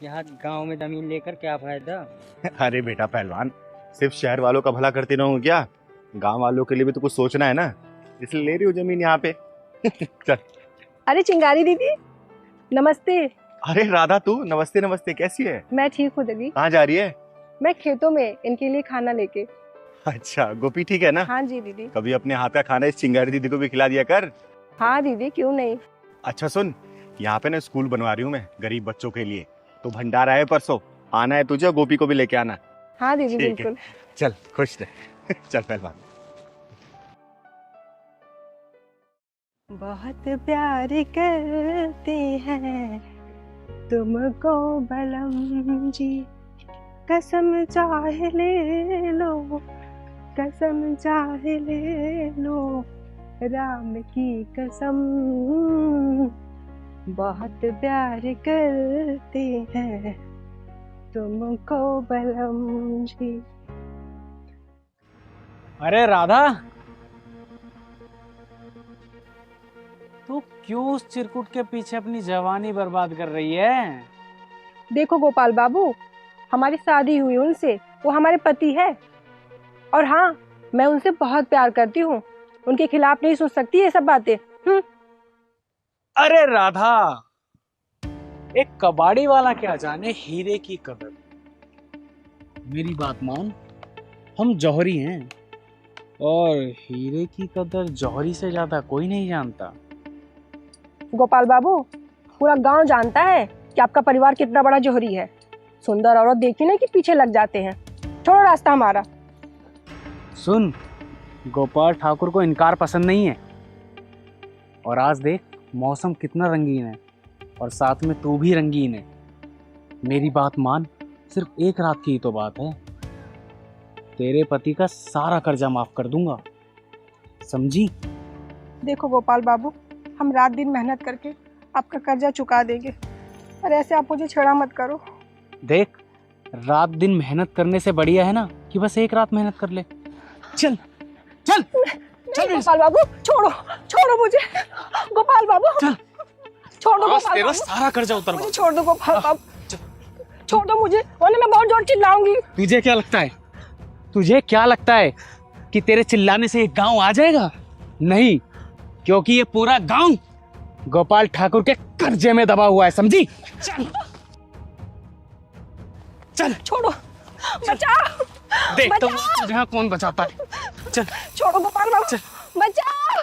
यहाँ गांव में जमीन लेकर क्या फायदा। अरे बेटा पहलवान, सिर्फ शहर वालों का भला करते रहूं क्या? गांव वालों के लिए भी तो कुछ सोचना है ना, इसलिए ले रही हूँ जमीन यहाँ पे। चल। अरे चिंगारी दीदी, नमस्ते। अरे राधा, तू नमस्ते नमस्ते, कैसी है? मैं ठीक हूँ दीदी। कहाँ जा रही है? मैं खेतों में इनके लिए खाना लेके। अच्छा, गोपी ठीक है ना? हाँ जी दीदी। कभी अपने हाथ का खाना इस चिंगारी दीदी को भी खिला दिया कर। हाँ दीदी, क्यों नहीं। अच्छा सुन, यहाँ पे ना स्कूल बनवा रही हूँ मैं गरीब बच्चों के लिए, तो भंडारा है परसों, आना है तुझे, गोपी को भी लेके आना। हाँ दीदी ठीक है। बिल्कुल। चल खुश रह। चल पहलवान। बहुत प्यार करते हैं तुमको बलम जी, कसम चाहे ले लो, कसम चाहे ले लो, राम की कसम। बहुत प्यार करते हैं तुमको बलम जी। अरे राधा, तू क्यों उस चिरकुट के पीछे अपनी जवानी बर्बाद कर रही है? देखो गोपाल बाबू, हमारी शादी हुई उनसे, वो हमारे पति है। और हाँ, मैं उनसे बहुत प्यार करती हूँ, उनके खिलाफ नहीं सोच सकती ये सब बातें। अरे राधा, एक कबाड़ी वाला क्या जाने हीरे की कदर। मेरी बात मान, हम जौहरी हैं और हीरे की कदर जौहरी से ज्यादा कोई नहीं जानता। गोपाल बाबू, पूरा गांव जानता है कि आपका परिवार कितना बड़ा जौहरी है। सुंदर औरत देखी ना कि पीछे लग जाते हैं। छोड़ो रास्ता हमारा। सुन, गोपाल ठाकुर को इनकार पसंद नहीं है। और आज देख मौसम कितना रंगीन है, और साथ में तू भी रंगीन है। मेरी बात मान, सिर्फ एक रात की ही तो बात है। तेरे पति का सारा कर्जा माफ कर दूंगा, समझी? देखो गोपाल बाबू, हम रात दिन मेहनत करके आपका कर्जा चुका देंगे, और ऐसे आप मुझे छेड़ा मत करो। देख, रात दिन मेहनत करने से बढ़िया है ना कि बस एक रात मेहनत कर ले। चल चल चल गोपाल बाबू, छोड़ो छोड़ो मुझे। गोपाल बाबू चल, छोड़ दो। आज गोपाल तेरा बाबू, सारा कर्जा उतर मुझे छोड़ दो गोपाल बाबू, छोड़ दो मुझे, वरना मैं बहुत जोर चिल्लाऊंगी। तुझे क्या लगता है, तुझे क्या लगता है कि तेरे चिल्लाने से एक गांव आ जाएगा? नहीं, क्योंकि ये पूरा गांव गोपाल ठाकुर के कर्जे में दबा हुआ है, समझी? चल चल, छोड़ो, बचाओ, देखता हूँ बचाओ। तुझे कौन बचाता है। चल छोड़ो गोपाल बाबू, बचाओ।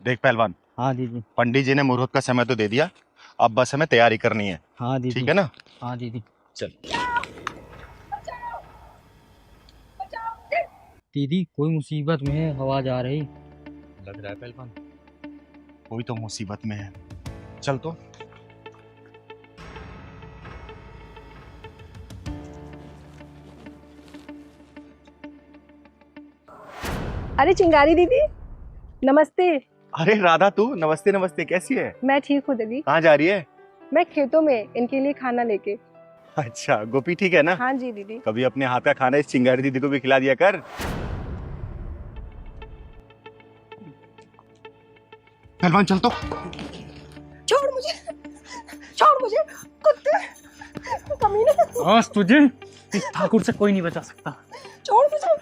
देख पहलवान, हाँ दीदी। पंडित जी ने मुहूर्त का समय तो दे दिया, अब बस हमें तैयारी करनी है। हाँ दीदी। ठीक है ना? हाँ दीदी। चल। दीदी कोई मुसीबत में है, आवाज आ रही। लग रहा है पहलवान कोई तो मुसीबत में है। चल तो। अरे चिंगारी दीदी, नमस्ते। अरे राधा, तू नमस्ते नमस्ते, कैसी है? मैं ठीक हूँ दीदी। कहाँ जा रही है? मैं खेतों में इनके लिए खाना लेके। अच्छा, गोपी ठीक है ना? हाँ जी दीदी। कभी अपने हाथ का खाना इस चिंगारी दीदी को भी खिला दिया कर। पहलवान चल तो। छोड़ मुझे, छोड़ मुझे, कुत्ते, कमीने। आज तुझे इस ठाकुर से कोई नहीं बचा सकता। छोड़ मुझे,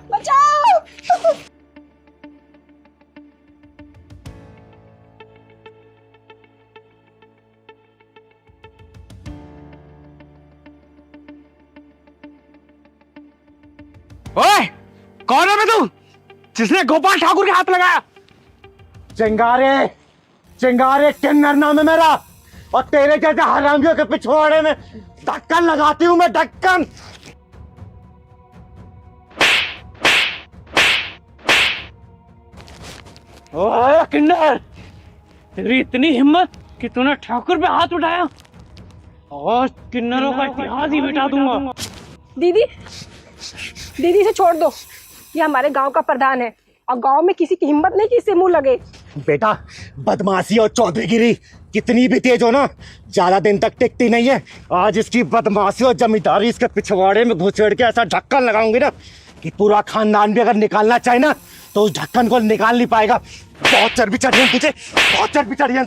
बचाओ। ओए, कौन है बे तू, जिसने गोपाल ठाकुर के हाथ लगाया? चिंगारे, चिंगारे किन्नर नाम है मेरा, और तेरे जैसे हरामियों के पिछवाड़े में ढक्कन लगाती हूँ मैं, ढक्कन। ओए किन्नर, तेरी इतनी हिम्मत कि तूने ठाकुर पे हाथ उठाया? आज किन्नरों का इतिहास ही मिटा दूंगा। दीदी, दीदी से छोड़ दो, ये हमारे गांव का प्रधान है, और गांव में किसी की हिम्मत नहीं कि इससे मुंह लगे। बेटा, बदमाशी और चौधरीगिरी कितनी भी तेज हो ना, ज्यादा दिन तक टिकती नहीं है। आज इसकी बदमाशी और जमींदारी इसके पिछवाड़े में घुसेड़ के ऐसा ढक्कन लगाऊंगी ना कि पूरा खानदान भी अगर निकालना चाहे ना तो उस ढक्कन को निकाल नहीं पाएगा। बहुत चर्बी चढ़ी है तुझे, बहुत चर्बी चढ़ी है,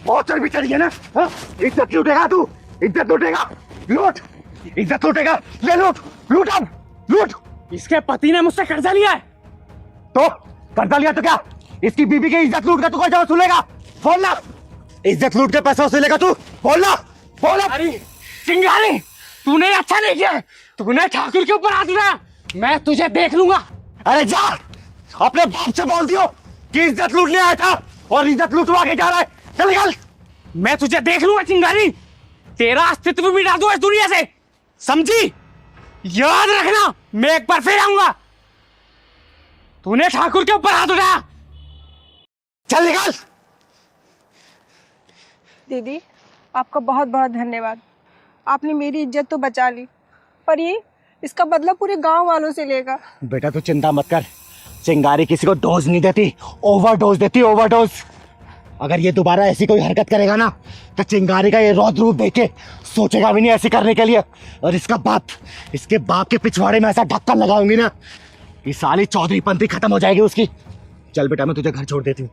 बहुत चर्बी चढ़ी है ना। हाँ? इज्जत लूटेगा तू, इज्जत लूटेगा, लूट, इज्जत लूटेगा, ले लूट, लूट अब, लूट। इसके पति ने मुझसे कर्जा लिया है। तो कर्जा लिया तो क्या, इसकी बीबी की इज्जत लूट के तू कर्जा वसूलेगा? बोलना, इज्जत लूट के पैसा वसूलेगा तू? बोलना, बोला। अरे चिंगारी, तूने अच्छा नहीं किया, तूने ठाकुर के ऊपर हाथ उठाया, मैं तुझे देख लूंगा। अरे जा, अपने बाप से बोल दियो कि इज्जत लूटने आया था और इज्जत लूटवा के जा रहा है। चल निकल। मैं तुझे देख लूंगा चिंगारी, तेरा अस्तित्व मिटा दूं इस दुनिया से, समझी? याद रखना, मैं एक बार फिर आऊंगा। तूने ठाकुर के ऊपर हाथ उठाया। चल निकल। दीदी, आपका बहुत बहुत धन्यवाद। आपने मेरी इज्जत तो बचा ली, पर ये इसका बदला पूरे गांव वालों से लेगा। बेटा तू चिंता मत कर, चिंगारी किसी को डोज नहीं देती, ओवरडोज देती, ओवरडोज। अगर ये दोबारा ऐसी कोई हरकत करेगा ना तो चिंगारी का ये रौद्र रूप देख के सोचेगा भी नहीं ऐसी करने के लिए। और इसका बाप, इसके बाप के पिछवाड़े में ऐसा ढक्कन लगाऊंगी ना, ये साली चौधरी पंथी खत्म हो जाएगी उसकी। चल बेटा मैं तुझे घर छोड़ देती हूँ।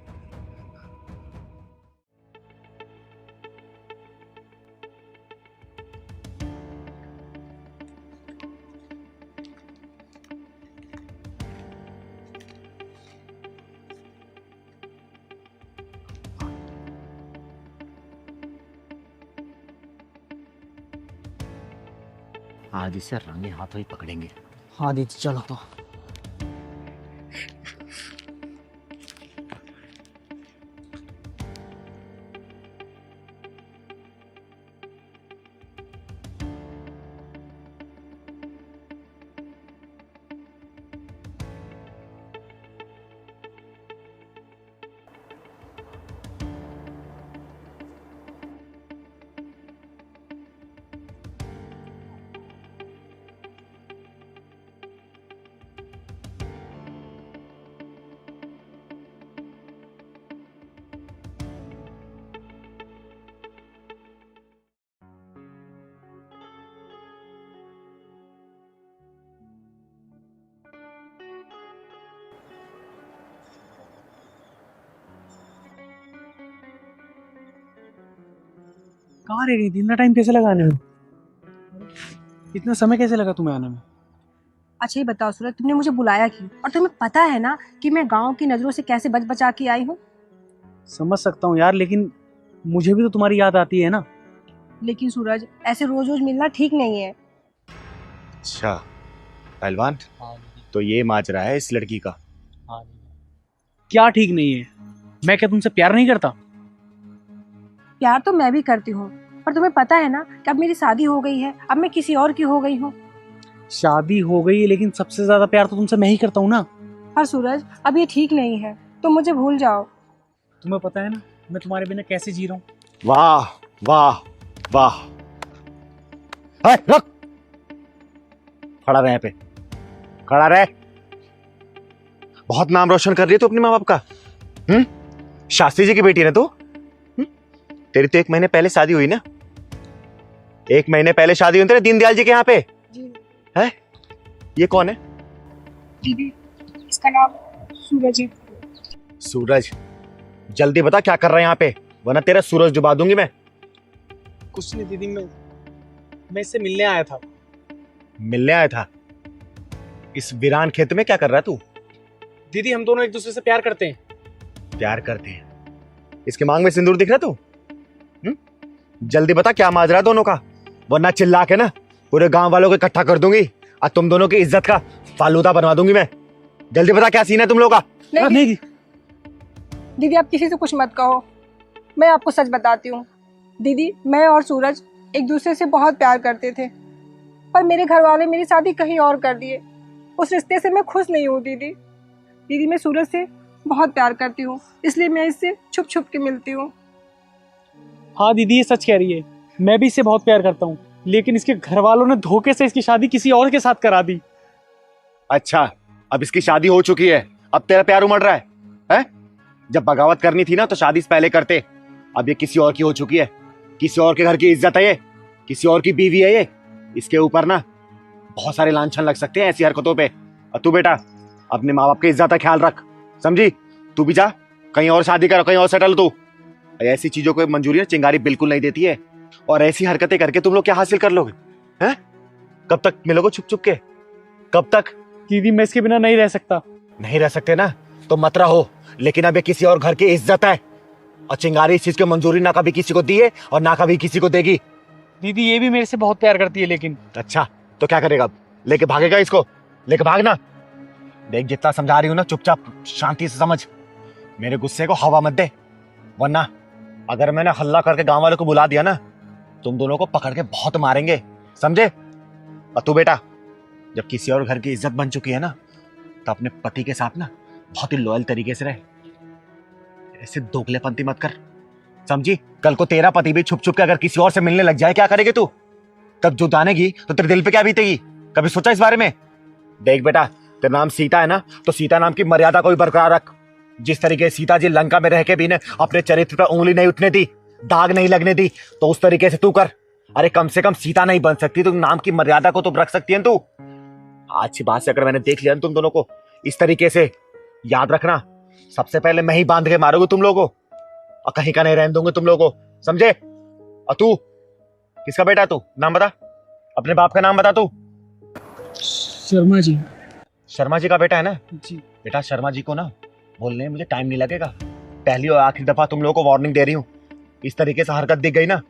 आज इसे रंगे हाथों ही पकड़ेंगे। हाँ दीदी चलो तो। कहाँ रह गई थी? इतना टाइम कैसे लगा आने में? इतना समय कैसे लगा तुम्हें आने में? अच्छा ये बताओ सूरज, तुमने मुझे बुलाया क्यों? और तुम्हें पता है ना कि मैं गांव की नजरों से कैसे बच बचा के आई हूँ। समझ सकता हूँ यार, लेकिन मुझे भी तो तुम्हारी याद आती है ना। लेकिन सूरज, ऐसे रोज रोज मिलना ठीक नहीं है। अच्छा पहलवान, हाँ दीदी। तो ये माजरा है इस लड़की का। हाँ दीदी। क्या ठीक नहीं है? मैं क्या तुमसे प्यार नहीं करता? प्यार तो मैं भी करती हूँ, पर तुम्हें पता है ना कि अब मेरी शादी हो गई है, अब मैं किसी और की हो गई हूँ। शादी हो गई है, लेकिन सबसे ज्यादा प्यार तो तुमसे मैं ही करता हूँ ना। पर सूरज, अब ये ठीक नहीं है, तुम मुझे भूल जाओ। तुम्हें पता है ना मैं तुम्हारे बिना कैसे जी रहा हूँ। वाह वाह वाह। रुक, खड़ा रहे यहाँ पे, खड़ा रहे। बहुत नाम रोशन कर रही है तू अपने माँ बाप का। शास्त्री जी की बेटी है तू। तेरी तो 1 महीने पहले शादी हुई ना, 1 महीने पहले शादी हुई तेरे दीनदयाल जी के यहाँ पे। जी है? ये कौन है? दीदी, इसका नाम सूरज है। सूरज? जल्दी बता क्या कर रहा है यहाँ पे, वरना तेरा सूरज डुबा दूंगी मैं। कुछ नहीं दीदी, मैं इससे मिलने आया था। मिलने आया था? इस वीरान खेत में क्या कर रहा है तू? दीदी हम दोनों एक दूसरे से प्यार करते हैं। प्यार करते हैं? इसके मांग में सिंदूर दिख रहा तू? जल्दी बता क्या माजरा दोनों का, वरना चिल्ला के ना पूरे गांव वालों को इकट्ठा कर दूंगी और तुम दोनों की इज्जत का फालूदा बनवा दूंगी मैं। जल्दी बता क्या सीन है तुम लोग का। नहीं दीदी, आप किसी से कुछ मत कहो, मैं आपको सच बताती हूँ। दीदी, मैं और सूरज एक दूसरे से बहुत प्यार करते थे, पर मेरे घर वाले मेरी शादी कहीं और कर दिए। उस रिश्ते से मैं खुश नहीं हूँ दीदी। दीदी, मैं सूरज से बहुत प्यार करती हूँ, इसलिए मैं इससे छुप छुप के मिलती हूँ। हाँ दीदी ये सच कह रही है, मैं भी इससे बहुत प्यार करता हूँ, लेकिन इसके घर वालों ने धोखे से इसकी शादी किसी और के साथ करा दी। अच्छा, अब इसकी शादी हो चुकी है, अब तेरा प्यार उमड़ रहा है? जब बगावत करनी थी ना तो शादी से पहले करते। अब ये किसी और की हो चुकी है, किसी और के घर की इज्जत है ये, किसी और की बीवी है ये। इसके ऊपर ना बहुत सारे लांछन लग सकते हैं ऐसी हरकतों पे। और तू बेटा अपने माँ बाप की इज्जत का ख्याल रख, समझी? तू भी जा कहीं और शादी कर, कहीं और सेटल। तू ऐसी चीजों को मंजूरी ना चिंगारी बिल्कुल नहीं देती है। और ऐसी हरकतें करके तुम लोग क्या हासिल कर लोगे? हैं? कब तक मिलोगे छुप छुप के? कब तक? दीदी मैं इसके बिना नहीं रह सकता। नहीं रह सकते ना तो मत रहो, लेकिन अब ये किसी और घर की इज्जत है, और चिंगारी इस चीज की मंजूरी ना कभी किसी को दी है और ना कभी किसी को देगी। दीदी ये भी मेरे से बहुत प्यार करती है, लेकिन अच्छा तो क्या करेगा अब? लेके भागेगा इसको? लेके भागना। देख जितना समझा रही हूं ना, चुपचाप शांति से समझ, मेरे गुस्से को हवा मत दे, वरना अगर मैंने हल्ला करके गांव वालों को बुला दिया ना, तुम दोनों को पकड़ के बहुत मारेंगे, समझे? और तू बेटा, जब किसी और घर की इज्जत बन चुकी है ना, तो अपने पति के साथ ना बहुत ही लॉयल तरीके से रहे, ऐसे दोगलेपंती मत कर, समझी? कल को तेरा पति भी छुप छुप के अगर किसी और से मिलने लग जाए, क्या करेगी तू? तब जो जानेगी तो तेरे दिल पे क्या बीतेगी? कभी सोचा इस बारे में? देख बेटा, तेरा नाम सीता है ना, तो सीता नाम की मर्यादा को भी बरकरार रख। जिस तरीके सीता जी लंका में रह के भी ने अपने चरित्र पर उंगली नहीं उठने दी, दाग नहीं लगने दी, तो उस तरीके से तू कर। अरे कम से कम सीता नहीं बन सकती तो नाम की मर्यादा को तो रख सकती है तू। आज की बात से अगर मैंने देख लिया तुम दोनों को इस तरीके से, याद रखना सबसे पहले मैं ही बांध के मारूंगा तुम लोगों को, और कहीं का नहीं रहने दूंगा तुम लोगों को, समझे? और तू किसका बेटा? तू नाम बता, अपने बाप का नाम बता। तू शर्मा जी। शर्मा जी का बेटा है ना? जी। बेटा शर्मा जी को ना बोलने में मुझे टाइम नहीं लगेगा। पहली और आखिरी दफा तुम लोगों को वार्निंग दे रही हूँ, इस तरीके से हरकत दिख गई ना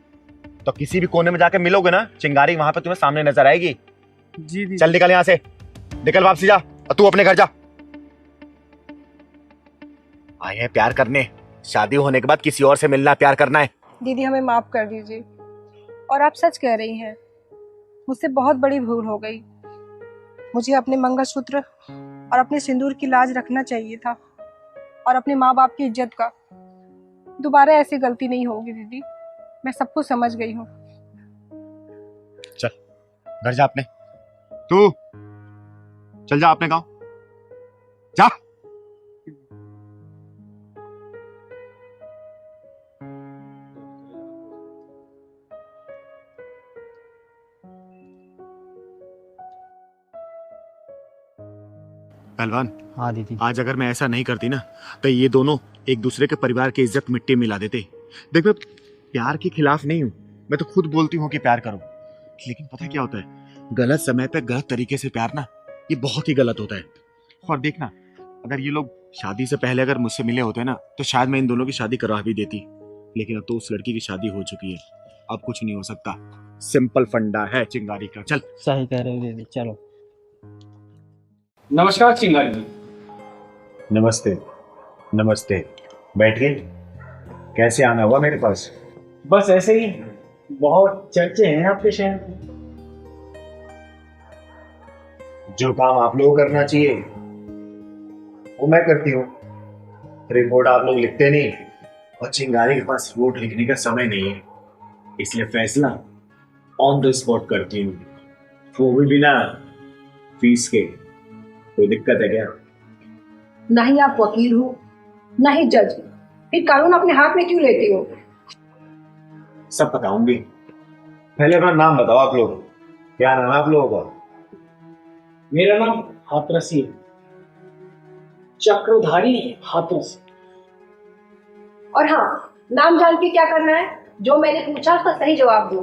तो किसी भी कोने में जाके मिलोगे ना, चिंगारी वहां पे तुम्हें सामने नजर आएगी। जी दीदी। चल निकल यहाँ से, निकल वापसी जा, और तू अपने घर जा। आए हैं प्यार करने, शादी होने के बाद किसी और से मिलना प्यार करना है। दीदी हमें माफ़ कर दीजिए, और आप सच कह रही हैं, मुझसे बहुत बड़ी भूल हो गई। मुझे अपने मंगलसूत्र और अपने सिंदूर की लाज रखना चाहिए था, और अपने माँ बाप की इज्जत का। दोबारा ऐसी गलती नहीं होगी दीदी, मैं सब कुछ समझ गई हूँ। चल घर जा अपने, तू चल जा अपने गांव जा। पहलवान, हाँ दीदी। आज अगर मैं ऐसा नहीं करती ना तो ये दोनों एक दूसरे के परिवार की इज्जत मिट्टी में मिला देते। देख मैं प्यार के खिलाफ नहीं हूँ, मैं तो खुद बोलती हूँ कि प्यार करो, लेकिन पता क्या होता है, गलत समय पे गलत तरीके से प्यार ना, ये बहुत ही गलत होता है। और देखना, अगर ये लोग शादी से पहले अगर मुझसे मिले होते ना तो शायद मैं इन दोनों की शादी करवा भी देती, लेकिन अब तो उस लड़की की शादी हो चुकी है, अब कुछ नहीं हो सकता। सिंपल फंडा है चिंगारी का। चल। सही कह रहे हो दीदी, चलो। नमस्कार चिंगारी जी। नमस्ते नमस्ते, बैठिए। कैसे आना हुआ मेरे पास? बस ऐसे ही, बहुत चर्चे हैं आपके शहर में। जो काम आप लोगों को करना चाहिए वो मैं करती हूँ। रिपोर्ट आप लोग लिखते नहीं, और चिंगारी के पास रिपोर्ट लिखने का समय नहीं है, इसलिए फैसला ऑन द स्पॉट करती हूँ, वो भी बिना फीस के। कोई दिक्कत है क्या? ना ही आप वकील हो, ना ही जज, फिर कानून अपने हाथ में क्यों लेते हो? सब बताऊंगी, पहले अपना नाम बताओ आप लोग, क्या नाम है आप लोगों का? मेरा नाम हाथरसी है, चक्रधारी हाथरस। और हाँ, नाम जान के क्या करना है? जो मैंने पूछा उसका सही जवाब दो।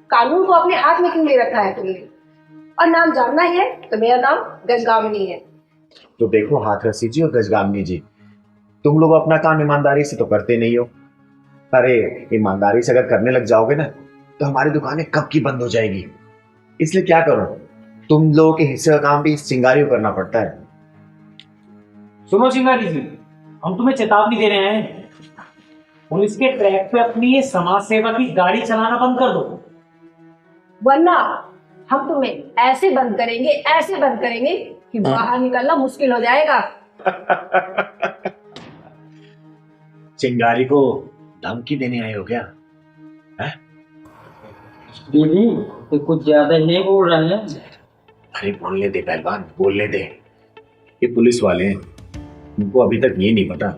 कानून को अपने हाथ में क्यों ले रखा है तुमने? और नाम जानना ही है तो मेरा नाम गजगामिनी है। तो देखो हाथरसी जी और गजगामिनी जी, तुम लोग अपना काम ईमानदारी से तो करते नहीं हो। अरे ईमानदारी से अगर करने लग जाओगे ना तो हमारी दुकानें कब की बंद हो जाएगी। इसलिए क्या करो, तुम लोगों के हिस्से का काम भी इस चिंगारी को करना पड़ता है। सुनो चिंगारी जी, हम तुम्हें चेतावनी दे रहे हैं, पुलिस के ट्रैक पे अपनी ये समाज सेवा की गाड़ी चलाना बंद कर दो, वरना हम तुम्हें ऐसे बंद करेंगे कि बाहर निकलना मुश्किल हो जाएगा। चिंगारी को धमकी देने आए हो क्या? दीदी तो कुछ ज्यादा ही बोल रहे हैं। अरे बोलने दे पहलवान, बोलने दे। ये पुलिस वाले हैं, उनको अभी तक ये नहीं पता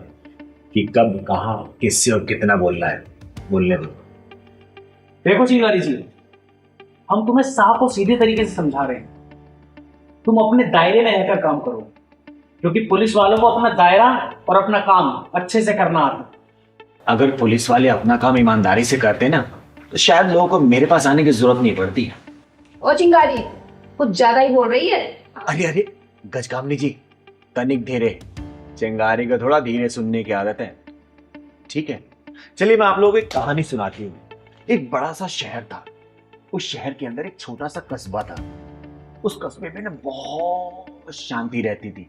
कि कब कहाँ किससे और कितना बोलना है। बोलने दो। देखो चिंगारी जी, हम तुम्हें साफ और सीधे तरीके से समझा रहे हैं, तुम अपने दायरे में रहकर काम करो, क्योंकि पुलिस वालों को अपना दायरा और अपना काम अच्छे से करना आता है। अगर पुलिस वाले अपना काम ईमानदारी से करते ना तो शायद लोगों को मेरे पास आने की जरूरत नहीं पड़ती। ओ चिंगारी, कुछ ज्यादा ही बोल रही है। अरे अरे गजकामनी जी, तनिक धीरे। चिंगारी को थोड़ा धीरे सुनने की आदत है, ठीक है। चलिए मैं आप लोगों को एक कहानी सुनाती हूँ। एक बड़ा सा शहर था, उस शहर के अंदर एक छोटा सा कस्बा था। उस कस्बे में ना बहुत शांति रहती थी।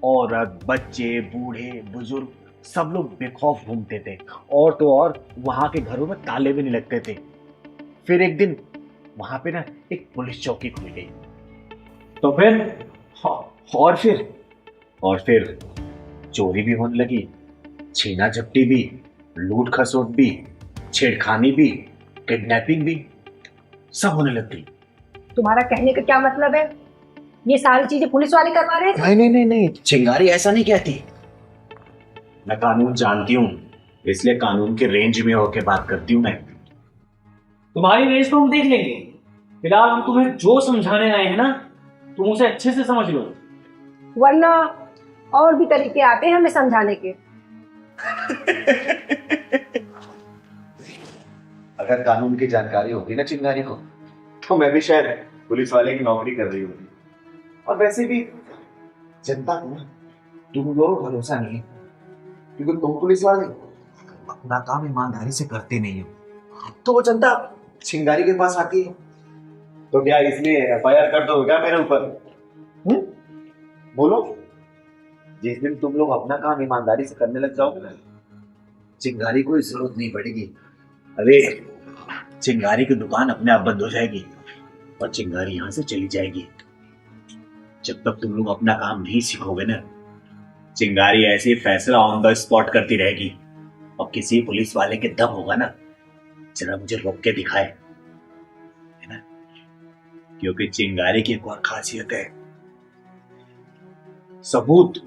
औरत, बच्चे, बूढ़े, बुजुर्ग सब लोग बेखौफ घूमते थे। और तो और वहां के घरों में ताले भी नहीं लगते थे। फिर एक दिन वहां पे ना एक पुलिस चौकी खुल गई। तो फिर और फिर चोरी भी होने लगी, छीना झपटी भी, लूट खसोट भी, छेड़खानी भी, किडनैपिंग भी, सब होने लग गई। तुम्हारा कहने का क्या मतलब है? ये सारी चीजें पुलिस वाले करवा रहे थे? नहीं नहीं नहीं नहीं, चिंगारी ऐसा नहीं कहती। मैं कानून जानती हूँ, इसलिए कानून के रेंज में होकर बात करती हूँ मैं। तुम्हारी रेस तो हम देख लेंगे। फिलहाल हम तुम्हें जो समझाने आए हैं ना, तुम उसे अच्छे से समझ लो। वरना और भी तरीके आते हैं हमें समझाने के। अगर कानून की जानकारी होती ना चिंगारी को, तो मैं भी शायद पुलिस वाले की नौकरी कर रही होती। और वैसे भी जनता को तुम लोगों को भरोसा नहीं है, क्योंकि तुम पुलिस वाले अपना काम ईमानदारी से करते नहीं हो। तो वो जनता चिंगारी के पास आती है, तो क्या इसलिए एफआईआर कर दो क्या मेरे ऊपर? बोलो। जिस दिन तुम लोग अपना काम ईमानदारी से करने लग जाओगे ना, चिंगारी को जरूरत नहीं पड़ेगी। अरे चिंगारी की दुकान अपने आप बंद हो जाएगी और चिंगारी यहां से चली जाएगी। जब तक तुम लोग अपना काम नहीं सीखोगे ना, चिंगारी ऐसे फैसला ऑन द स्पॉट करती रहेगी। और किसी पुलिस वाले के दम होगा ना, जरा मुझे रोक के दिखाए, है ना? क्योंकि चिंगारी की एक और खासियत है, सबूत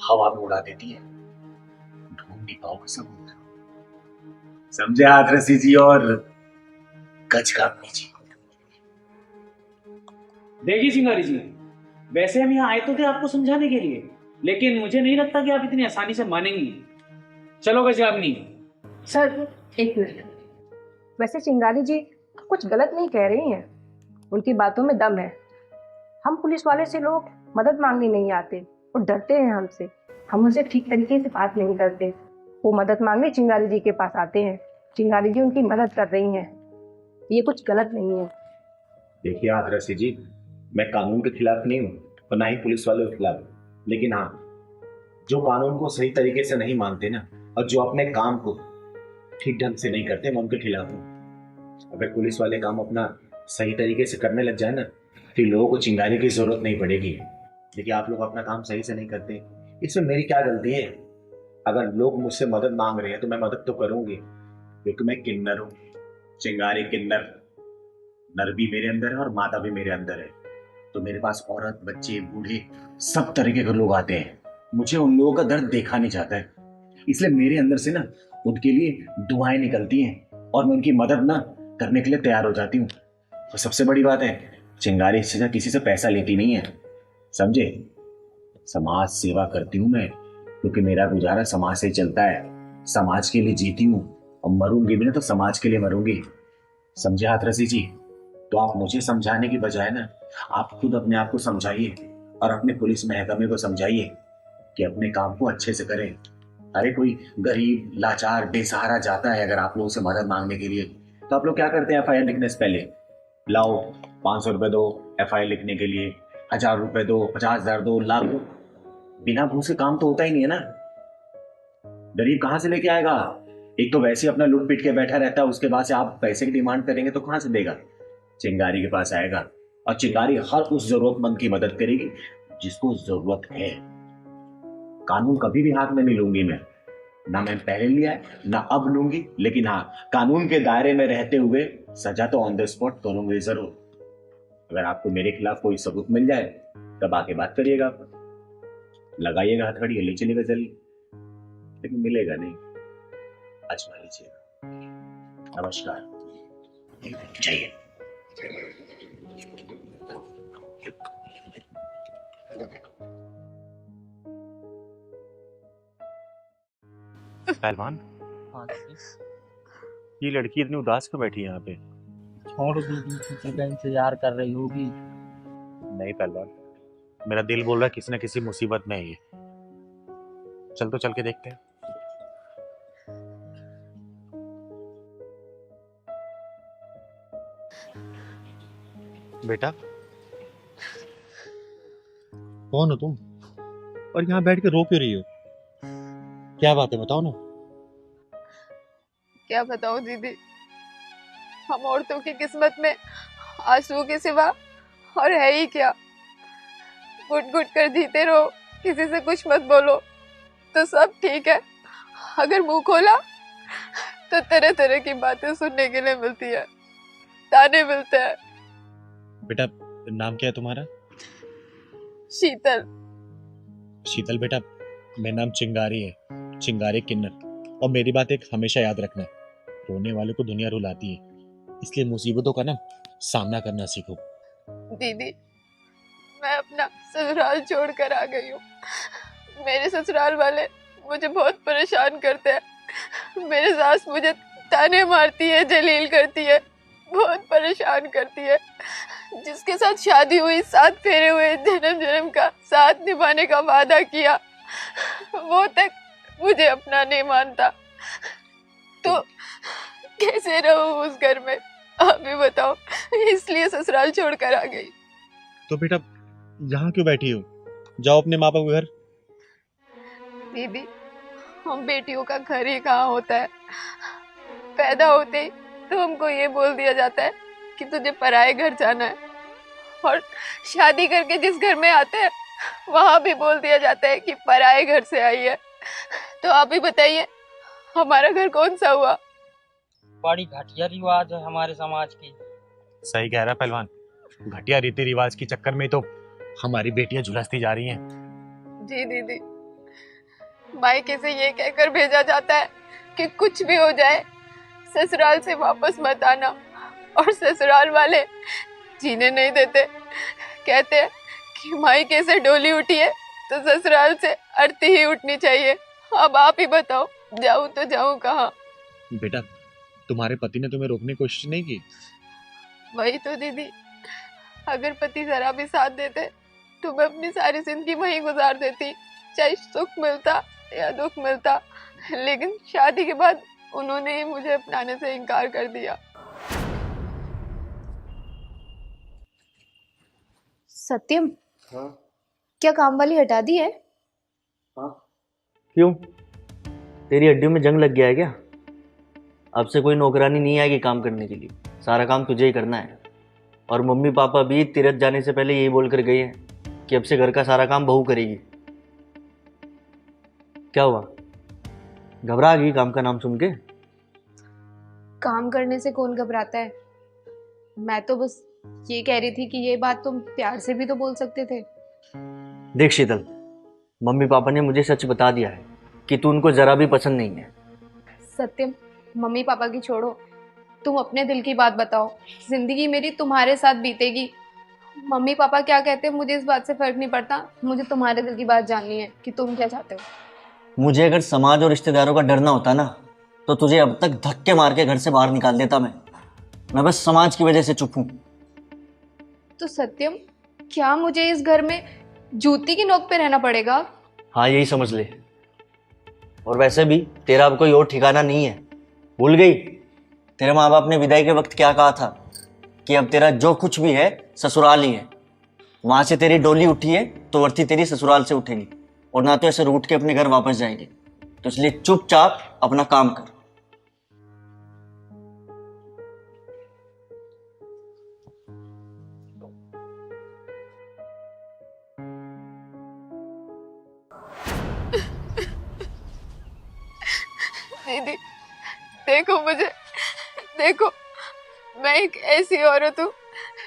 हवा में उड़ा देती है, ढूंढ नहीं पाओगे सबूत। समझे हाथरसी जी और गजकामनी जी? देखिए चिंगारी जी, वैसे हम यहाँ आए तो थे आपको समझाने के लिए, लेकिन मुझे नहीं लगता कि आप इतनी आसानी से मानेंगी। चलो गजकामनी। सर एक मिनट, वैसे चिंगारी जी कुछ गलत नहीं कह रही हैं, उनकी बातों में दम है। हम पुलिस वाले से लोग मदद मांगने नहीं आते, वो डरते हैं हमसे, हम उनसे ठीक तरीके से बात नहीं करते। वो मदद मांगने चिंगारी जी के पास आते हैं, चिंगारी जी उनकी मदद कर रही हैं, ये कुछ गलत नहीं है। देखिए हाथरसी जी, मैं कानून के खिलाफ नहीं हूँ और ना ही पुलिस वालों के खिलाफ, लेकिन हाँ, जो कानून को सही तरीके से नहीं मानते ना, और जो अपने काम को ठीक ढंग से नहीं करते, मैं उनके खिलाफ हूँ। अगर पुलिस वाले काम अपना सही तरीके से करने लग जाए ना, फिर लोगों को चिंगारी की जरूरत नहीं पड़ेगी। देखिए आप लोग अपना काम सही से नहीं करते, इसमें मेरी क्या गलती है? अगर लोग मुझसे मदद मांग रहे हैं तो मैं मदद तो करूंगी, क्योंकि मैं किन्नर हूँ। चिंगारी किन्नर, नर भी मेरे अंदर है और मादा भी मेरे अंदर है। तो मेरे पास औरत, बच्चे, बूढ़े सब तरीके के लोग आते हैं। मुझे उन लोगों का दर्द देखा नहीं जाता है, इसलिए मेरे अंदर से ना उनके लिए दुआएं निकलती हैं और मैं उनकी मदद ना करने के लिए तैयार हो जाती हूँ। और सबसे बड़ी बात है, चिंगारी इससे किसी से पैसा लेती नहीं है, समझे? समाज सेवा करती हूँ मैं, क्योंकि मेरा गुजारा समाज से चलता है। समाज के लिए जीती हूँ और मरूंगी भी ना तो समाज के लिए मरूंगी, समझे हाथरसी जी? तो आप मुझे समझाने की बजाय ना आप खुद अपने आप को समझाइए और अपने पुलिस महकमे को समझाइए कि अपने काम को अच्छे से करें। अरे कोई गरीब, लाचार, बेसहारा जाता है अगर आप लोगों से मदद मांगने के लिए, तो आप लोग क्या करते हैं? एफआईआर लिखने से पहले लाओ 500 रुपए दो एफआईआर लिखने के लिए, 1000 रुपए दो, 50,000 दो, लाख दो। बिना घूस के काम तो होता ही नहीं है ना। गरीब कहां से लेके आएगा? एक तो वैसे ही अपना लूट पीट के बैठा रहता है, उसके बाद से आप पैसे की डिमांड करेंगे तो कहां से देगा? चिंगारी के पास आएगा और चिंगारी हर उस जरूरतमंद की मदद करेगी जिसको जरूरत है। कानून कभी भी हाथ में नहीं लूंगी मैं, ना मैं पहले लिया है ना अब लूंगी, लेकिन हाँ, कानून के दायरे में रहते हुए सजा तो ऑन द स्पॉट करूंगी जरूर। अगर आपको मेरे खिलाफ कोई सबूत मिल जाए तब आके बात करिएगा, लगाइएगा हथकड़ी, ले चलिएगा जल्दी, लेकिन मिलेगा नहीं, आजमा लीजिएगा। नमस्कार, जाइए। पहलवान, हाथ से। ये लड़की इतनी उदास क्यों बैठी है यहाँ पे? छोड़ दीदी, किसी का इंतजार कर रही होगी। नहीं पहलवान, मेरा दिल बोल रहा है किसी न किसी मुसीबत में है ये। चल तो चल के देखते हैं। बेटा, कौन हो तुम और यहाँ बैठ के रो क्यों रही हो? क्या बात है, बताओ ना। क्या बताऊं दीदी, हम औरतों की किस्मत में आंसू के सिवा और है ही क्या। घुट घुट कर जीते रहो, किसी से कुछ मत बोलो तो सब ठीक है। अगर मुंह खोला तो तरह तरह की बातें सुनने के लिए मिलती है, ताने मिलते हैं। बेटा, नाम क्या है तुम्हारा? शीतल। शीतल बेटा, मेरा नाम चिंगारी है, चिंगारी किन्नर। और मेरी बात एक हमेशा याद रखना, रोने वाले को दुनिया रुलाती है, इसलिए मुसीबतों का ना सामना करना सीखो। दीदी, मैं अपना ससुराल छोड़ कर आ गई हूँ। मेरे ससुराल वाले मुझे बहुत परेशान करते हैं। मेरे सास मुझे ताने मारती है, जलील करती है, बहुत परेशान करती है। जिसके साथ शादी हुई, 7 फेरे हुए, जन्म जन्म का साथ निभाने का वादा किया, वो तक मुझे अपना नहीं मानता। तो कैसे रहूं उस घर में, आप भी बताओ। इसलिए ससुराल छोड़कर आ गई। तो बेटा, यहाँ क्यों बैठी हो? जाओ अपने माँ बाप के घर। दीदी, हम बेटियों का घर ही कहाँ होता है। पैदा होते ही तो हमको ये बोल दिया जाता है कि तुझे पराये घर जाना है, और शादी करके जिस घर में आते हैं वहां भी बोल दिया जाता है कि पराये घर से आई है। तो आप ही बताइए, हमारा घर कौन सा हुआ? बड़ी घटिया रिवाज है हमारे समाज की। सही कह रहा है पहलवान, घटिया रीति रिवाज के चक्कर में तो हमारी बेटियां झुलसती जा रही हैं। जी दीदी, मायके से ये कहकर भेजा जाता है कि कुछ भी हो जाए ससुराल से वापस मत आना, और ससुराल वाले जीने नहीं देते। कहते हैं कि मायके से डोली उठी है तो ससुराल से अर्थी ही उठनी चाहिए। अब आप ही बताओ, जाऊं तो जाऊं कहाँ? बेटा, तुम्हारे पति ने तुम्हें रोकने की कोशिश नहीं की? वही तो दीदी, अगर पति जरा भी साथ देते तो मैं अपनी सारी जिंदगी वहीं गुजार देती, चाहे सुख मिलता या दुख मिलता। लेकिन शादी के बाद उन्होंने ही मुझे अपनाने से इनकार कर दिया। सत्यम, क्या काम वाली हटा दी है? क्यों, तेरी हड्डियों में जंग लग गया है क्या? अब से कोई नौकरानी नहीं आएगी काम करने के लिए, सारा काम तुझे ही करना है। और मम्मी पापा भी तीरथ जाने से पहले यही बोल कर गए हैं कि अब से घर का सारा काम बहू करेगी। क्या हुआ, घबरा गई काम का नाम सुन के? काम करने से कौन घबराता है? मैं तो बस ये कह रही थी कि ये बात तुम प्यार से भी तो बोल सकते थे। देख शीतल, मम्मी पापा ने मुझे सच बता दिया है कि तू उनको जरा भी पसंद नहीं है। सत्यम, मम्मी पापा की छोड़ो, तुम अपने दिल की बात बताओ। जिंदगी मेरी तुम्हारे साथ बीतेगी। मम्मी पापा क्या कहते हैं मुझे इस बात से फर्क नहीं पड़ता, मुझे तुम्हारे दिल की बात जाननी है कि तुम क्या चाहते हो। मुझे अगर समाज और रिश्तेदारों का डर ना होता ना, तो तुझे अब तक धक्के मार के घर से बाहर निकाल देता। मैं बस समाज की वजह से चुप हूँ। तो सत्यम, क्या मुझे इस घर में जूती की नोक पे रहना पड़ेगा? हाँ, यही समझ ले। और वैसे भी तेरा अब कोई और ठिकाना नहीं है। भूल गई तेरे माँ बाप ने विदाई के वक्त क्या कहा था कि अब तेरा जो कुछ भी है ससुराल ही है। वहां से तेरी डोली उठी है तो अर्थी तेरी ससुराल से उठेगी, और ना तो ऐसे रूठ के अपने घर वापस जाएगी। तो इसलिए चुपचाप अपना काम कर। दीदी, देखो मुझे, देखो, मैं एक ऐसी औरत हूँ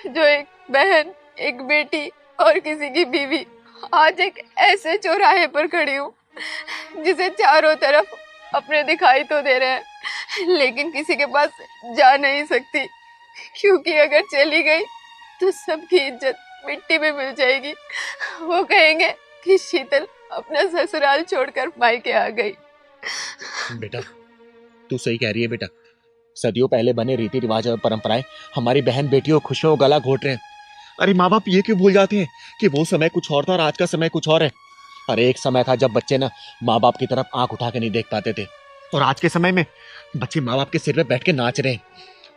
जो एक बहन, एक बेटी और किसी की बीवी, आज एक ऐसे चौराहे पर खड़ी हूँ जिसे चारों तरफ अपने दिखाई तो दे रहे हैं, लेकिन किसी के पास जा नहीं सकती, क्योंकि अगर चली गई तो सबकी इज्जत मिट्टी में मिल जाएगी। वो कहेंगे कि शीतल अपना ससुराल छोड़कर मायके आ गई। बेटा, तू सही कह रही है बेटा। सदियों पहले बने रीति रिवाज और परंपराएं हमारी बहन बेटियों खुशियों को गला घोट रहे हैं। अरे माँ बाप ये क्यों भूल जाते हैं कि वो समय कुछ और था और आज का समय कुछ और है। अरे एक समय था जब बच्चे ना माँ बाप की तरफ आंख उठा के नहीं देख पाते थे, और आज के समय में बच्चे माँ बाप के सिर पे बैठ के नाच रहे हैं।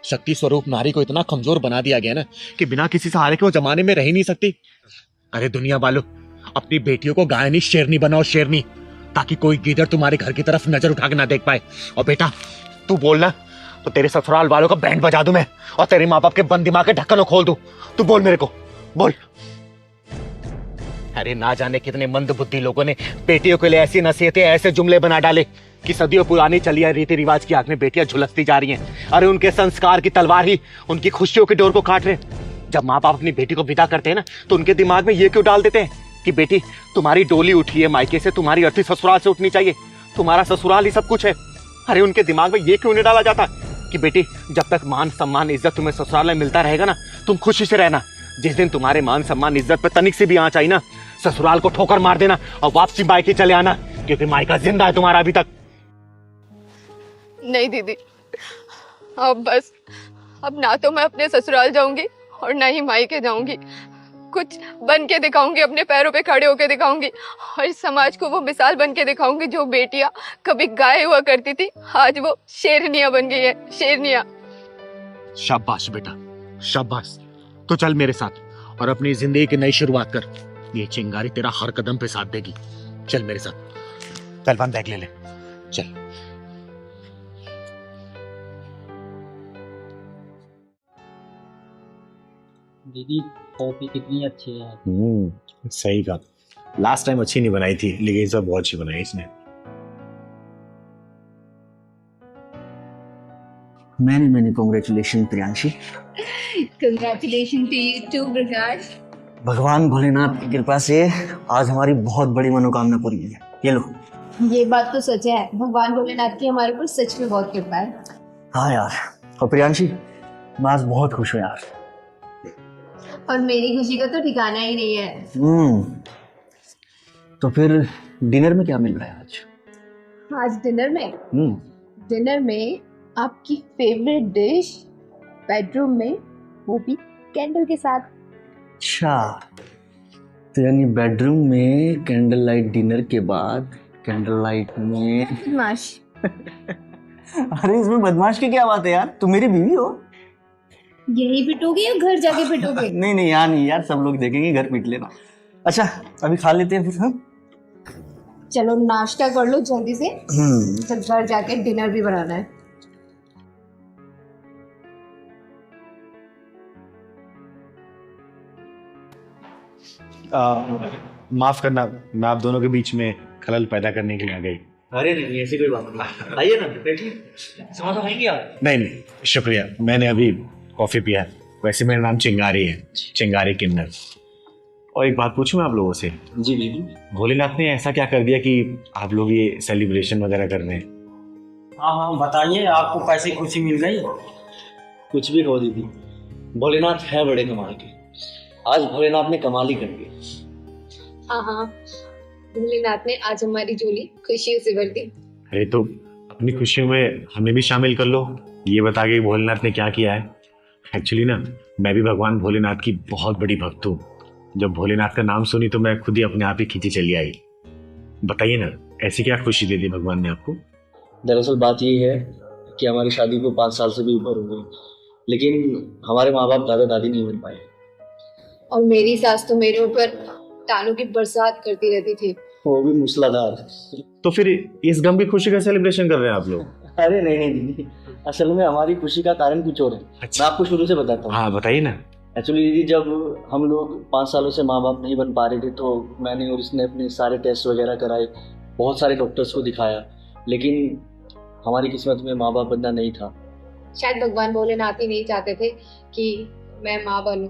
शक्ति स्वरूप नारी को इतना कमजोर बना दिया गया ना कि बिना किसी सहारे के वो जमाने में रह ही नहीं सकती। अरे दुनिया वालों, अपनी बेटियों को गायनी शेरनी बनाओ, शेरनी, ताकि कोई गीदड़ तुम्हारे घर की तरफ नजर उठा के ना देख पाए। और बेटा तू बोलना तो तेरे ससुराल वालों का बैंड बजा दूं मैं, और तेरे माँ बाप के बंद दिमाग के ढक्कनों खोल दूं। तू बोल मेरे को, बोल। अरे ना जाने कितने मंद बुद्धि लोगों ने बेटियों के लिए ऐसी नसीहतें, ऐसे जुमले बना डाले कि सदियों पुरानी चली आई रीति रिवाज की आग में बेटियां झुलसती जा रही हैं। अरे उनके संस्कार की तलवार ही उनकी खुशियों की डोर को काट रहे हैं। जब माँ बाप अपनी बेटी को विदा करते हैं ना, तो उनके दिमाग में ये क्यों डाल देते हैं कि बेटी तुम्हारी डोली उठी है मायके से, तुम्हारी अर्थी ससुराल से उठनी चाहिए, तुम्हारा ससुराल ही सब कुछ है। अरे उनके दिमाग में ये क्यों नहीं डाला जाता कि बेटी जब तक मान सम्मान इज्जत तुम्हें ससुराल में मिलता रहेगा ना, तुम खुशी से रहना। जिस दिन तुम्हारे मान सम्मान इज्जत पे तनिक से भी आंच आई ना, ससुराल को ठोकर मार देना और वापसी मायके चले आना, क्योंकि मायका जिंदा है तुम्हारा अभी तक। नहीं दीदी, अब बस, अब ना तो मैं अपने ससुराल जाऊंगी और ना ही मायके जाऊंगी। कुछ बन के दिखाऊंगी, अपने पैरों पे खड़े होके दिखाऊंगी, और इस समाज को वो मिसाल बन के दिखाऊंगी। जो बेटियां कभी गाय हुआ करती थी, आज वो शेरनियां बन गई है, शेरनियां। शाबाश बेटा, शाबाश। तो चल मेरे साथ और अपनी जिंदगी की नई शुरुआत कर। ये चिंगारी तेरा हर कदम पे साथ देगी। चल मेरे साथ, पहलवान बैग ले ले, चल। दीदी कॉफी कितनी अच्छी है। सही कहा। लास्ट टाइम अच्छी नहीं बनाई थी, लेकिन इस बार बहुत अच्छी बनाई इसने। Many congratulation Priyanshi. Congratulation to you too Prakash. भगवान भोलेनाथ की कृपा से आज हमारी बहुत बड़ी मनोकामना पूरी हुई है। ये लो। ये बात तो सच है, भगवान भोलेनाथ की हमारे ऊपर सच में बहुत कृपा है। हाँ यार, और प्रियांशी मैं आज बहुत खुश हूँ यार। और मेरी खुशी का तो ठिकाना ही नहीं है। तो फिर डिनर में क्या मिल रहा है आज? आज डिनर में आपकी फेवरेट डिश, बेडरूम में, वो भी कैंडल के साथ। अच्छा, तो यानी बेडरूम में कैंडल लाइट डिनर के बाद कैंडल लाइट में बदमाश। अरे इसमें बदमाश की क्या बात है यार, तुम मेरी बीवी हो। यही पिटोगे या घर जाके पिटोगे? नहीं यार, नहीं यार, सब लोग देखेंगे, घर पीट लेना। अच्छा अभी खा लेते हैं फिर। हाँ चलो नाश्ता कर लो जल्दी से, जब घर जाके डिनर भी बनाना है। माफ करना, मैं आप दोनों के बीच में खलल पैदा करने के लिए आ गई। अरे नहीं, ऐसी कोई बात नहीं, आइए ना बैठिए, समोसा खाएंगे आप? नहीं शुक्रिया, मैंने अभी कॉफी पिया है। वैसे मेरा नाम चिंगारी है, चिंगारी किन्नर। और एक बात पूछूं मैं आप लोगों से? जी दीदी। भोलेनाथ ने ऐसा क्या कर दिया कि आप लोग ये सेलिब्रेशन वगैरह कर रहे हैं? हाँ बताइए, आपको कैसी खुशी मिल गई? कुछ भी हो दीदी, भोलेनाथ है बड़े कमाल के। आज भोलेनाथ ने कमाल ही कर दिया। हाँ, भोलेनाथ ने आज हमारी झोली खुशियों से भर दी। अरे तो अपनी खुशियों में हमें भी शामिल कर लो। ये बता के भोलेनाथ ने क्या किया है। एक्चुअली ना, मैं भी भगवान भोलेनाथ की बहुत बड़ी भक्त हूँ। जब भोलेनाथ का नाम सुनी तो मैं खुद ही अपने आप ही खींची चली आई। बताइए ना, ऐसी क्या खुशी दे दी भगवान ने आपको? दरअसल बात ये है कि हमारी शादी को 5 साल से भी ऊपर हो गई, लेकिन हमारे माँ बाप दादा दादी नहीं बन पाए। और मेरी सास तो मेरे ऊपर तानों की बरसात करती रहती थी, वो भी मूसलाधार। तो फिर इस गंभीर खुशी का सेलिब्रेशन कर रहे हैं आप लोग? अरे नहीं दीदी, असल में हमारी खुशी का कारण कुछ और है। अच्छा। मैं आपको शुरू से बताता हूँ। हाँ बताइए ना। एक्चुअली दीदी, जब हम लोग 5 सालों से माँ बाप नहीं बन पा रहे थे, तो मैंने और इसने अपने सारे टेस्ट वगैरह कराए, बहुत सारे डॉक्टर्स को दिखाया, लेकिन हमारी किस्मत में माँ बाप बनना नहीं था। शायद भगवान भोलेनाथ ही नहीं चाहते थे कि मैं माँ बनूं।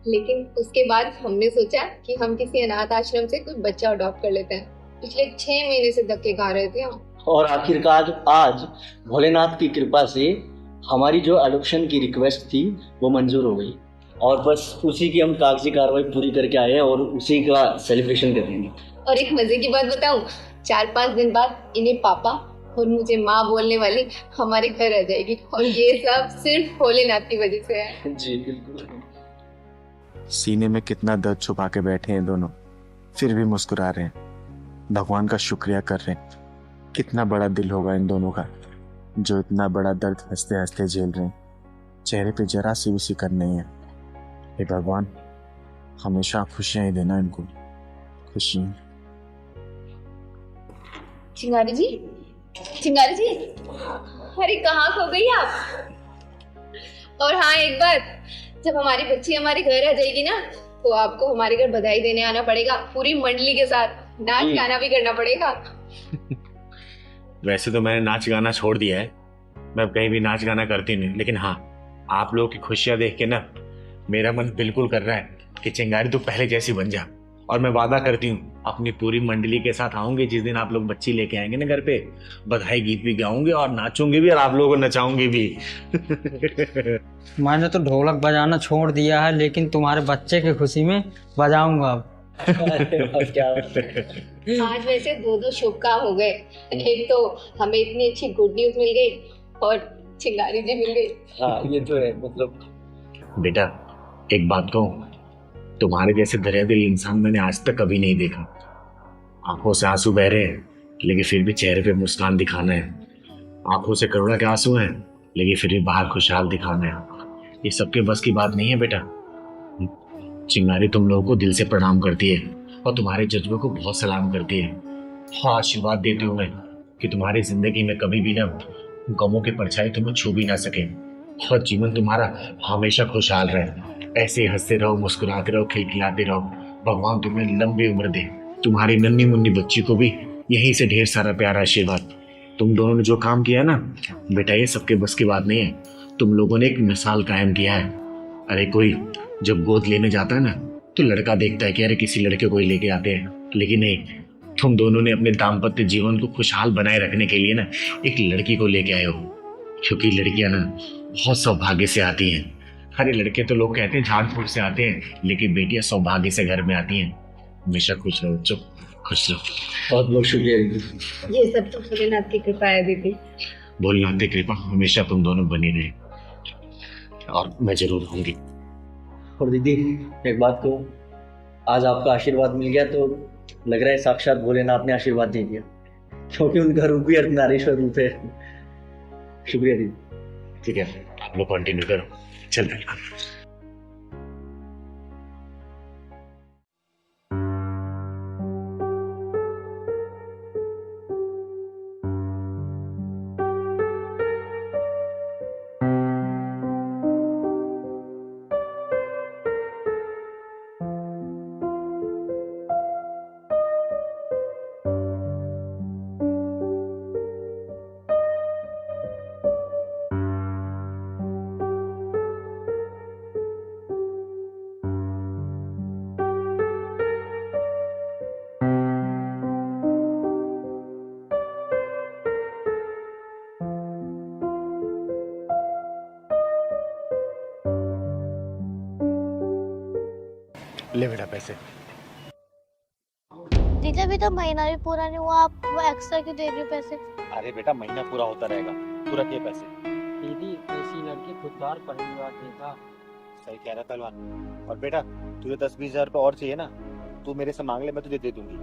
लेकिन उसके बाद हमने सोचा कि हम किसी अनाथ आश्रम से कोई बच्चा अडॉप्ट कर लेते हैं। पिछले 6 महीने से धक्के खा रहे थे हम, और आखिरकार आज भोलेनाथ की कृपा से हमारी जो अडॉप्शन की रिक्वेस्ट थी वो मंजूर हो गई, और बस उसी की हम कागजी कार्रवाई पूरी करके आए हैं और उसी का सेलिब्रेशन करेंगे। और एक मजे की बात बताऊं, 4-5 दिन बाद इन्हें पापा और मुझे माँ बोलने वाली हमारे घर आ जाएगी। और ये सब सिर्फ भोलेनाथ की वजह से है। जी बिल्कुल। सीने में कितना दर्द छुपा के बैठे हैं दोनों, फिर भी मुस्कुरा रहे हैं, भगवान का शुक्रिया कर रहे हैं। कितना बड़ा दिल होगा इन दोनों का, जो इतना बड़ा दर्द हंसते हंसते झेल रहे हैं। चेहरे पे जरा सी भी सिकन नहीं है। हे भगवान, हमेशा खुशियां ही देना इनको, खुशियां। चिंगारी जी, चिंगारी जी, अरे कहाँ खो गई आप? और हाँ एक बात, जब हमारी बच्ची हमारे घर आ जाएगी ना, तो आपको हमारे घर बधाई देने आना पड़ेगा, पूरी मंडली के साथ नाच गाना भी करना पड़ेगा। वैसे तो मैंने नाच गाना छोड़ दिया है, मैं अब कहीं भी नाच गाना करती नहीं, लेकिन हाँ, आप लोगों की खुशियां देख के ना मेरा मन बिल्कुल कर रहा है कि चिंगारी तू पहले जैसी बन जा। और मैं वादा करती हूँ अपनी पूरी मंडली के साथ आऊंगी जिस दिन आप लोग बच्ची लेके आएंगे ना घर पे, बधाई गीत भी गाऊंगे और नाचूंगी भी और आप लोगों को नचाऊंगी भी। मैंने तो ढोलक बजाना छोड़ दिया है, लेकिन तुम्हारे बच्चे की खुशी में बजाऊंगा अब। आज वैसे दो दो शुभ काम हो गए, एक तो हमें इतनी अच्छी गुड न्यूज मिल गई और चिंगारी जी मिल गई। हाँ ये तो है, मतलब बेटा एक बात कहूँ, तुम्हारे जैसे दरिया दिल इंसान मैंने आज तक कभी नहीं देखा। आंखों से आंसू बह रहे हैं लेकिन फिर भी चेहरे पे मुस्कान दिखाना है, आंखों से करुणा के आंसू हैं लेकिन फिर भी बाहर खुशहाल दिखाना है। ये सबके बस की बात नहीं है बेटा। चिंगारी तुम लोगों को दिल से प्रणाम करती है और तुम्हारे जज्बे को बहुत सलाम करती है। हाँ, आशीर्वाद देती हूँ मैं कि तुम्हारी जिंदगी में कभी भी ना गमों की परछाई तुम्हें छू भी ना सके और जीवन तुम्हारा हमेशा खुशहाल रहे। ऐसे हंसते रहो, मुस्कुराते रहो, खिलखिलाते रहो। भगवान तुम्हें लंबी उम्र दे। तुम्हारी नन्ही मुन्नी बच्ची को भी यहीं से ढेर सारा प्यारा आशीर्वाद। तुम दोनों ने जो काम किया ना बेटा, ये सबके बस की बात नहीं है। तुम लोगों ने एक मिसाल कायम किया है। अरे कोई जब गोद लेने जाता है ना तो लड़का देखता है कि अरे किसी लड़के को ही लेके आते हैं, लेकिन नहीं, तुम दोनों ने अपने दाम्पत्य जीवन को खुशहाल बनाए रखने के लिए ना एक लड़की को लेके आए हो। क्योंकि लड़कियां ना बहुत सौभाग्य से आती हैं। अरे लड़के तो लोग कहते हैं झाड़ फूट से आते हैं, लेकिन बेटियां सौभाग्य से घर में आती हैं। हमेशा खुश रहो, चुप खुश रहो। बहुत बहुत शुक्रिया। ये सब तो भोलेनाथ की कृपा है दीदी। भोलेनाथ की कृपा हमेशा तुम दोनों बनी रहे और मैं जरूर रहूंगी। और दीदी एक बात कहूँ, आज आपका आशीर्वाद मिल गया तो लग रहा है साक्षात भोलेनाथ ने आशीर्वाद दे दिया, क्योंकि उनका रूप भी अर्धनारीश्वर रूप है। शुक्रिया दीदी। ठीक है, आप लोग कंटिन्यू करो, चल रहे। ले बेटा पैसे। दीदी अभी तो महीना भी पूरा नहीं हुआ, आप वो एक्स्ट्रा क्यों दे रही हो पैसे? अरे बेटा महीना पूरा होता रहेगा, तू रखिए पैसे। दीदी ऐसी लड़की खुददार पहली बार देखा। सही कह रहा पहलवान। और बेटा तुझे 10-20 हजार रुपये और चाहिए ना, तू मेरे से मांग ले, मैं तुझे दे दूंगी।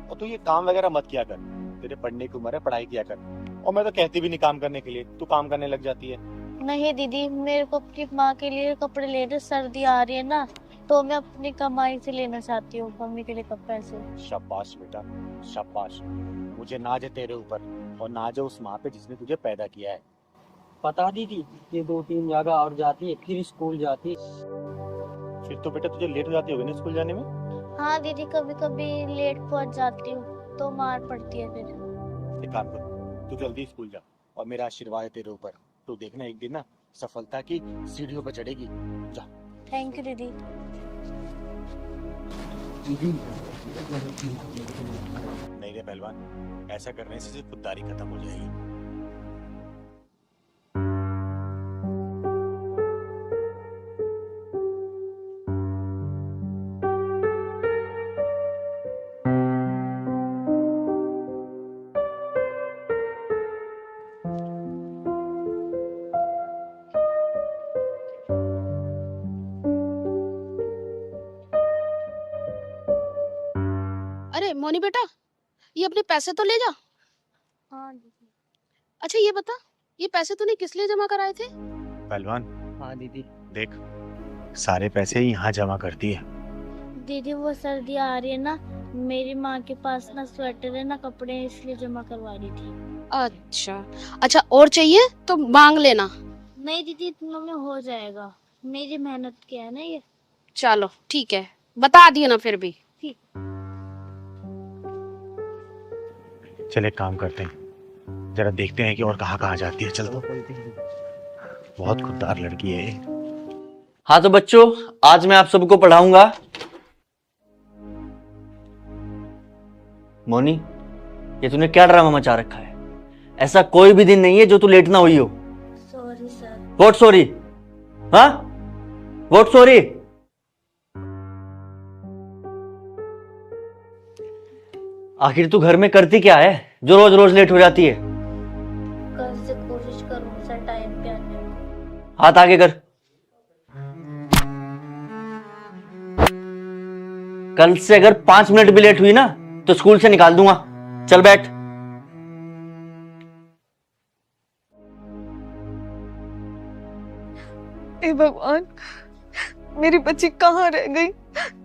और तू ये काम वगैरह मत किया कर, तेरे पढ़ने की उम्र है, पढ़ाई किया कर। और मैं तो कहती भी नहीं काम करने के लिए, तू काम करने लग जाती है। नहीं दीदी, मेरे को अपनी माँ के लिए कपड़े लेने, सर्दी आ रही है ना, तो मैं अपनी कमाई से लेना चाहती हूँ मम्मी के लिए पैसे। शाबाश बेटा शाबाश। मुझे नाज है तेरे ऊपर और नाज है उस माँ पे जिसने तुझे पैदा किया है। पता दीदी, ये 2-3 जगह और जाती है, फिर स्कूल जाती है। फिर तो बेटा तुझे लेट हो जाती होगी ना स्कूल जाने में। हाँ दीदी, कभी कभी लेट पहुँच जाती हूँ तो मार पड़ती है फिर। एक काम कर, तू जल्दी स्कूल जा और मेरा आशीर्वाद है तेरे ऊपर। तू देखना एक दिन ना सफलता की सीढ़ियों पर चढ़ेगी। जा। थैंक यू दीदी। नहीं रे पहलवान, ऐसा करने से सिर्फ खुददारी खत्म हो जाएगी। मोनी बेटा, ये अपने पैसे तो ले जा। हाँ दीदी। अच्छा ये बता, ये पैसे तूने किस लिए जमा कराए थे? पहलवान, हाँ दीदी। देख सारे पैसे यहाँ जमा करती है। दीदी वो सर्दी आ रही है ना, मेरी माँ के पास ना स्वेटर है ना कपड़े हैं, इसलिए जमा करवा रही थी। अच्छा और चाहिए तो मांग लेना। नहीं दीदी, इतनों में हो जाएगा, मेरी मेहनत क्या है ना ये। चलो ठीक है, बता दियो ना फिर भी। ठीक। चल एक काम करते हैं, जरा देखते हैं कि और कहाँ कहाँ जाती है। चल तो, बहुत खुददार लड़की है ये। हाँ तो बच्चों, आज मैं आप सबको पढ़ाऊंगा। मोनी, ये तूने क्या ड्रामा मचा रखा है? ऐसा कोई भी दिन नहीं है जो तू लेट ना हुई हो। Sorry sir. What sorry? हाँ, व्हाट सॉरी? आखिर तू घर में करती क्या है जो रोज रोज लेट हो जाती है? कल से कोशिश करूँ सर टाइम पे आने की। हाथ आगे कर। कल से अगर 5 मिनट भी लेट हुई ना तो स्कूल से निकाल दूंगा। चल बैठ। हे भगवान, मेरी बच्ची कहाँ रह गई?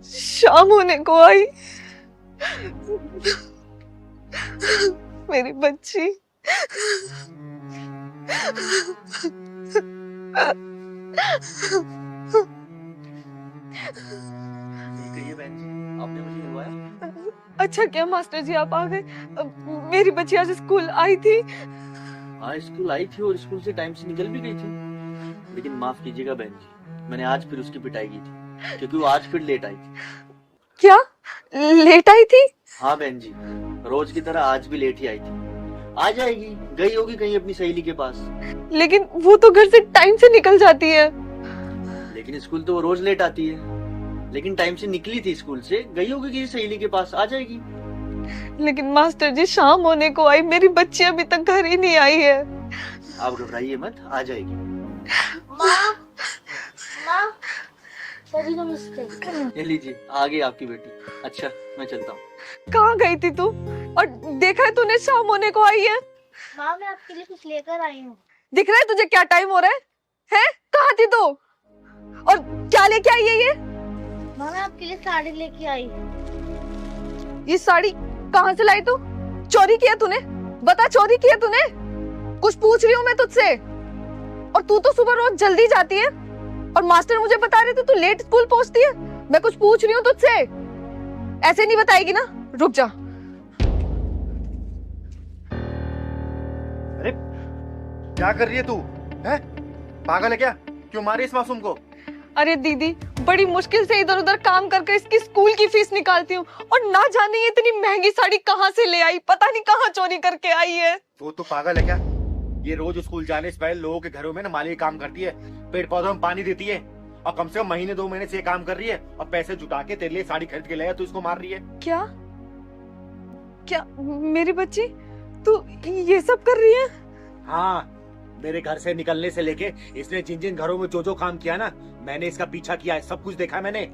शाम होने को आई। मेरी बच्ची। आपने मुझे बुलवाया? अच्छा क्या मास्टर जी आप आ गए? मेरी बच्ची आज स्कूल आई थी। हाँ, स्कूल आई थी और स्कूल से टाइम से निकल भी गई थी। लेकिन माफ कीजिएगा बहन जी, मैंने आज फिर उसकी पिटाई की थी क्योंकि वो आज फिर लेट आई थी। क्या लेट आई थी? हाँ बहन जी, रोज की तरह आज भी लेट ही आई थी। आ जाएगी, गई होगी कहीं अपनी सहेली के पास। लेकिन वो तो घर से टाइम से निकल जाती है। लेकिन स्कूल तो वो रोज लेट आती है। लेकिन टाइम से निकली थी स्कूल से, गई होगी किसी सहेली के पास, आ जाएगी। लेकिन मास्टर जी शाम होने को आई, मेरी बच्ची अभी तक घर ही नहीं आई है। आप घबराइए मत, आ जाएगी। माँ, माँ, सॉरी का मिस्टेक। ये लीजिए, आ गई आपकी बेटी। अच्छा मैं चलता हूँ। कहाँ गई थी तू? और देखा है तूने शाम होने को आई है? माँ मैं आपके लिए कुछ लेकर आई हूँ। दिख रहा है तुझे क्या टाइम हो रहा है? हैं? कहाँ थी तू? और क्या लेके आई है ये? माँ मैं आपके लिए साड़ी लेके आई। ये साड़ी कहाँ से लाई तू? चोरी किया तूने? बता, चोरी किया तूने? कुछ पूछ रही हूँ मैं तुझसे। और तू तो सुबह रोज जल्दी जाती है और मास्टर मुझे बता रहे थे तू लेट स्कूल पहुंचती है। मैं कुछ पूछ रही हूँ तुझसे, ऐसे नहीं बताएगी ना? रुक जा। अरे क्या कर रही है तू? हैं? पागल है क्या? क्यों मारे इस मासूम को? अरे दीदी, बड़ी मुश्किल से इधर उधर काम करके इसकी स्कूल की फीस निकालती हूँ और ना जाने ये इतनी महंगी साड़ी कहाँ से ले आई, पता नहीं कहाँ चोरी करके आई है। तो पागल है क्या? ये रोज स्कूल जाने से पहले लोगों के घरों में ना माली काम करती है, पेड़ पौधों में पानी देती है और कम से कम महीने 2 महीने से ये काम कर रही है और पैसे जुटा के तेरे लिए साड़ी खरीद के लाया, तू इसको मार रही है। क्या क्या मेरी बच्ची तू ये सब कर रही है? हाँ, मेरे घर से निकलने से लेके इसने जिन जिन घरों में जो काम किया ना, मैंने इसका पीछा किया है, सब कुछ देखा मैंने।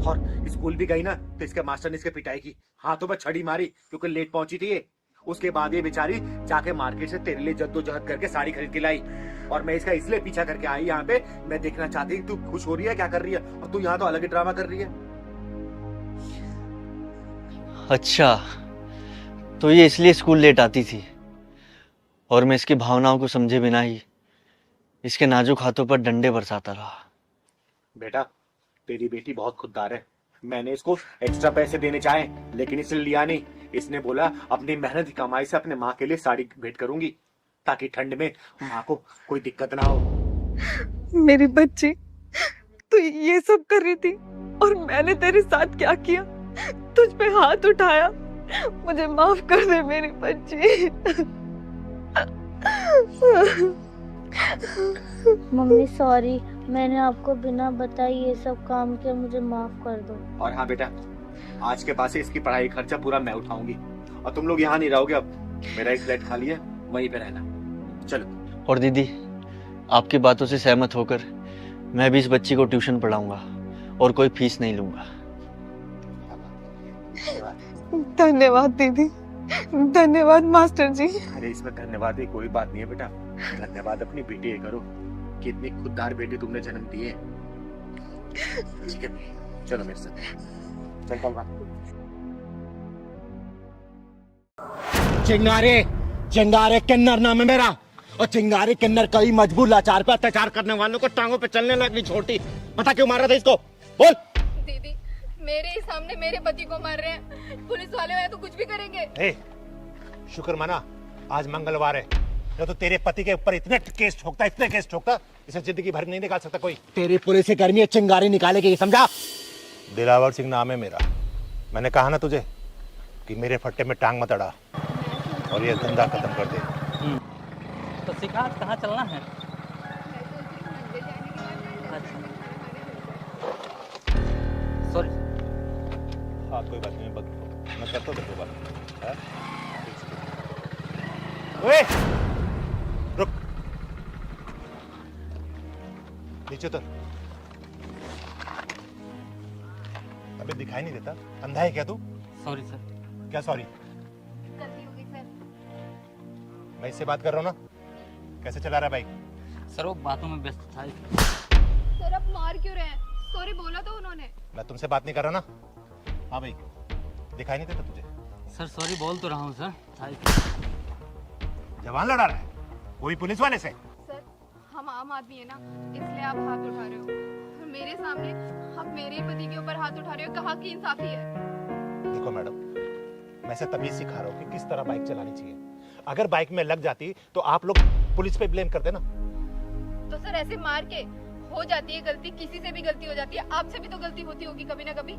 और स्कूल भी गई ना तो इसके मास्टर ने इसके पिटाई की, हाथों में छड़ी मारी क्योंकि लेट पहुंची थी ये। उसके बाद ये बेचारी जाके मार्केट से तेरे लिए जद्दोजहद करके साड़ी खरीद के लाई और मैं इसका इसलिए पीछा करके आई यहाँ पे। मैं देखना चाहती हूँ तू खुश हो रही है, क्या कर रही है, और तू यहाँ तो अलग ही ड्रामा कर रही है। अच्छा, तो ये इसलिए स्कूल लेट आती थी और मैं इसकी भावनाओं को समझे बिना ही इसके नाजुक हाथों पर डंडे बरसाता रहा। बेटा, तेरी बेटी बहुत खुददार है। मैंने इसको एक्स्ट्रा पैसे देने चाहे लेकिन इसने लिया नहीं। इसने बोला अपनी मेहनत की कमाई से अपने माँ के लिए साड़ी भेंट करूंगी ताकि ठंड में माँ को कोई दिक्कत ना हो। मेरी बच्ची, तू ये सब कर रही थी और मैंने तेरे साथ क्या किया? तुझ पे हाथ उठाया। मुझे माफ कर दे मेरी बच्ची। मम्मी सॉरी, मैंने आपको बिना बताए ये सब काम किया, मुझे माफ कर दो। और हाँ बेटा, आज के बाद से इसकी पढ़ाई खर्चा पूरा मैं उठाऊंगी और तुम लोग यहाँ नहीं रहोगे। अब मेरा एक फ्लैट खाली है, वहीं पे रहना। चलो। और दीदी, आपकी बातों से सहमत होकर मैं भी इस बच्ची को ट्यूशन पढ़ाऊंगा और कोई फीस नहीं लूंगा। धन्यवाद दीदी, धन्यवाद मास्टर जी। अरे इसमें धन्यवाद की कोई बात नहीं है बेटा। धन्यवाद अपनी बेटी है करो कि इतनी खुददार बेटी तुमने जन्म दी है। ठीक है, चलो मेरे साथ चल पलवान। चिंगारे चिंगारे किन्नर नाम है मेरा, और चिंगारी किन्नर कई मजबूर लाचार पे अत्याचार करने वालों को टांगों पे चलने लग नहीं छोड़ती। पता क्यों मार रहा था इसको, बोल। दीदी मेरे ही सामने मेरे पति को मार रहे हैं, पुलिस वाले हैं तो कुछ भी करेंगे। शुक्र मना आज मंगलवार है, न तो तेरे पति के ऊपर इतने केस ठोकता इसे जिंदगी भर नहीं निकाल सकता कोई। तेरी पुलिस की कर्मी चिंगारी निकालेगी, समझा? दिलावर सिंह नाम है मेरा। मैंने कहा ना तुझे कि मेरे फट्टे में टांग मत अड़ा और ये धंधा खत्म कर दे। तो सिखा कहाँ चलना है? सॉरी। हाँ कोई बात नहीं, मैं करता हूँ तेरे बात। ओए रुक, नीचे उतर। अबे दिखाई नहीं देता, अंधा है क्या तू? Sorry sir. क्या सॉरी? गलती हो गई सर। मैं इससे बात कर रहा हूँ ना। कैसे चला रहा है बाइक? सर वो बातों में व्यस्त था। सर आप मार क्यों रहे हैं? सॉरी बोला तो उन्होंने। मैं तुमसे बात नहीं कर रहा ना। हाँ भाई, दिखाई नहीं देता तुझे? सर सॉरी बोल तो रहा हूँ सर। जवान लड़ा रहा है कोई पुलिस वाले से? सर हम आम आदमी है ना, इसलिए आप हाथ उठा रहे हो, और मेरे सामने आप मेरे पति के ऊपर हाथ उठा रहे हो, कहाँ की इंसाफी है? देखो मैडम, मैं इसे तमीज सिखा रहा हूँ कि किस तरह बाइक चलानी चाहिए। अगर बाइक में लग जाती तो आप लोग पुलिस पे ब्लेम करते ना। तो सर ऐसे मार के हो जाती है गलती, किसी से भी गलती हो जाती है, आपसे भी तो गलती होती होगी कभी ना कभी।